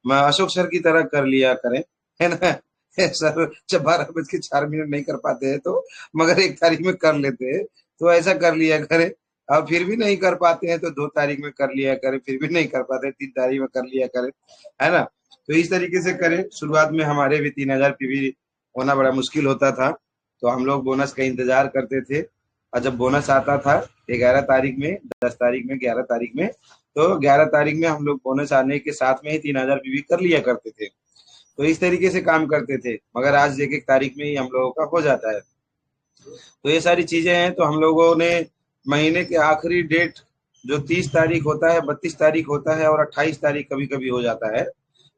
[SPEAKER 2] अशोक सर की तरह कर लिया करें, है ना। सर जब 12:04 नहीं कर पाते हैं तो मगर 1 तारीख में कर लेते हैं, तो ऐसा कर लिया करें। अब फिर भी नहीं कर पाते हैं तो 2 तारीख में कर लिया करें, फिर भी नहीं कर पाते 3 तारीख में कर लिया करें, है ना। तो इस तरीके से करें। शुरुआत में हमारे भी 3000 पीवी होना बड़ा मुश्किल होता था, तो हम लोग बोनस का इंतजार करते थे, और जब बोनस आता था 11 तारीख में, 10 तारीख में, 11 तारीख में, तो 11 तारीख में हम लोग बोनस आने के साथ में ही 3000 पीवी कर लिया करते थे। तो इस तरीके से काम करते थे, मगर आज 1 तारीख में ही हम लोगों का हो जाता है। तो ये सारी चीजें हैं। तो हम लोगों ने महीने के आखिरी डेट जो 30 तारीख होता है, 32 तारीख होता है और 28 तारीख कभी कभी हो जाता है,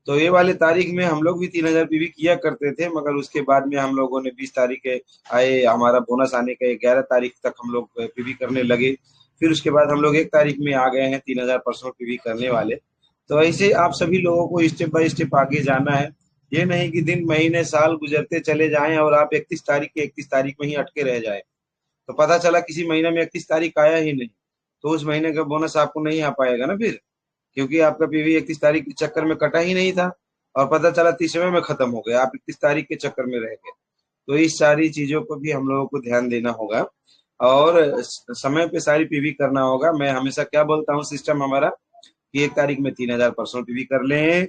[SPEAKER 2] तो ये वाले तारीख में हम लोग भी 3000 पीवी किया करते थे। मगर उसके बाद में हम लोगों ने 20 तारीख आए, हमारा बोनस आने का 11 तारीख तक हम लोग पीवी करने लगे। फिर उसके बाद हम लोग 1 तारीख में आ गए हैं 3000 पर्सनल पीवी करने वाले। तो ऐसे आप सभी लोगों को स्टेप बाय स्टेप आगे जाना है। ये नहीं कि दिन महीने साल गुजरते चले जाएं और आप 31 तारीख में ही अटके रह जाए, तो पता चला किसी महीने में 31 तारीख आया ही नहीं, तो उस महीने का बोनस आपको नहीं आ पाएगा ना फिर, क्योंकि आपका पीवी 31 तारीख के चक्कर में कटा ही नहीं था और पता चला 30वें में खत्म हो गया, आप 31 तारीख के चक्कर में रह गए। तो इस सारी चीजों को भी हम लोगों को ध्यान देना होगा और समय पे सारी पीवी करना होगा। मैं हमेशा क्या बोलता हूँ, सिस्टम हमारा कि 1 तारीख में 3000 पर्सनल पीवी कर लें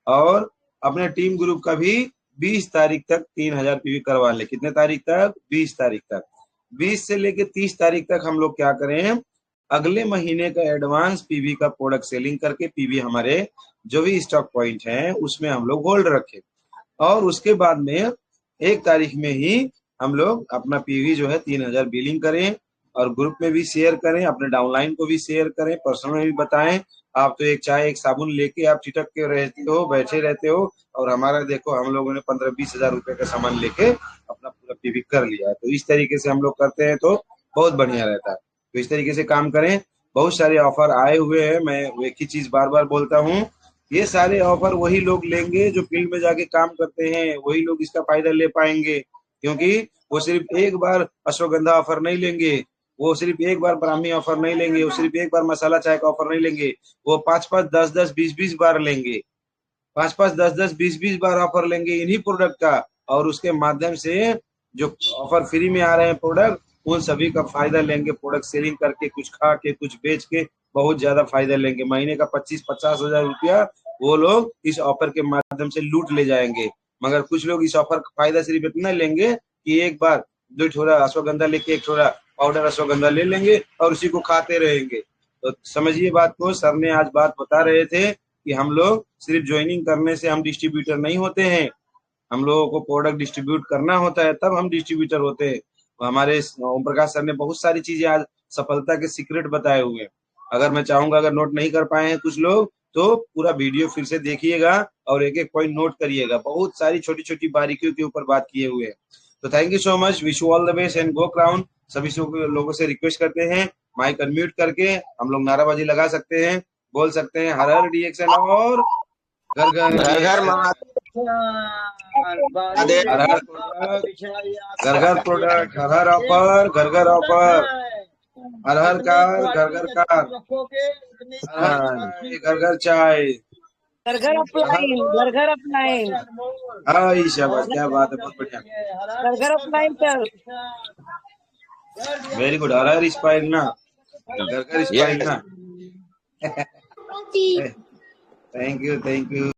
[SPEAKER 2] और अपने टीम ग्रुप का भी 20 तारीख तक 3000 पीवी करवा ले। कितने तारीख तक? 20 तारीख तक। 20 से लेके 30 तारीख तक हम लोग क्या करें, अगले महीने का एडवांस पीवी का प्रोडक्ट सेलिंग करके पीवी हमारे जो भी स्टॉक पॉइंट हैं उसमें हम लोग होल्ड रखें, और उसके बाद में 1 तारीख में ही हम लोग अपना पीवी जो है 3000 बिलिंग करें और ग्रुप में भी शेयर करें, अपने डाउनलाइन को भी शेयर करें, पर्सनल में भी बताएं। आप तो एक चाय एक साबुन लेके आप चिटक के रहते हो, बैठे रहते हो, और हमारा देखो हम लोगों ने 15-20 हजार रुपए का सामान लेके अपना पूरा पीवी कर लिया। तो इस तरीके से हम लोग करते हैं तो बहुत बढ़िया रहता है। तो इस तरीके से काम करें। बहुत सारे ऑफर आए हुए हैं, मैं एक ही चीज बार बार बोलता हूँ, ये सारे ऑफर वही लोग लेंगे जो फील्ड में जाके काम करते हैं, वही लोग इसका फायदा ले पाएंगे, क्योंकि वो सिर्फ एक बार अश्वगंधा ऑफर नहीं लेंगे, वो सिर्फ एक बार ब्राह्मी ऑफर नहीं लेंगे, वो सिर्फ एक बार मसाला चाय का ऑफर नहीं लेंगे, वो 5-5, 10-10, 20-20 बार लेंगे, 5-5, 10-10, 20-20 बार ऑफर लेंगे इन्हीं प्रोडक्ट का, और उसके माध्यम से जो ऑफर फ्री में आ रहे हैं प्रोडक्ट, उन सभी का फायदा लेंगे। प्रोडक्ट सेलिंग करके, कुछ खा के, कुछ बेच के बहुत ज्यादा फायदा लेंगे। महीने का 25-50 हजार रुपया वो लोग इस ऑफर के माध्यम से लूट ले जाएंगे। मगर कुछ लोग इस ऑफर का फायदा सिर्फ इतना लेंगे कि एक बार 2 छोरा अश्वगंधा लेके 1 छोरा पाउडर अश्वगंधा ले लेंगे और उसी को खाते रहेंगे। तो समझिए बात को। सर ने आज बात बता रहे थे कि हम लोग सिर्फ ज्वाइनिंग करने से हम डिस्ट्रीब्यूटर नहीं होते हैं, हम लोगों को प्रोडक्ट डिस्ट्रीब्यूट करना होता है, तब हम डिस्ट्रीब्यूटर होते हैं। तो हमारे ओम प्रकाश सर ने बहुत सारी चीजें आज सफलता के सीक्रेट बताए हुए हैं। अगर मैं चाहूंगा, अगर नोट नहीं कर पाए हैं कुछ लोग, तो पूरा वीडियो फिर से देखिएगा और एक एक पॉइंट नोट करिएगा। बहुत सारी छोटी छोटी बारीकियों के ऊपर बात किए हुए हैं। तो thank you so much, wish you all the best and go crown. सभी लोगों से रिक्वेस्ट करते हैं, माइक अनम्यूट करके हम लोग नाराबाजी लगा सकते हैं, बोल सकते हैं हर हर डीएक्शन और घर घर घर घर प्रोडक्ट, घर घर ऑफर, घर घर ऑफर, हर हर कार, घर घर कार, घर घर चाय,
[SPEAKER 3] घर घर अपलाइन, घर घर अपलाइन।
[SPEAKER 2] हाँ शाबाश, क्या बात है, बहुत बढ़िया,
[SPEAKER 3] घर घर अपलाइन सर।
[SPEAKER 2] Very good. हर हर स्पाइल ना, घर घर स्पाइल ना। Thank you, thank you.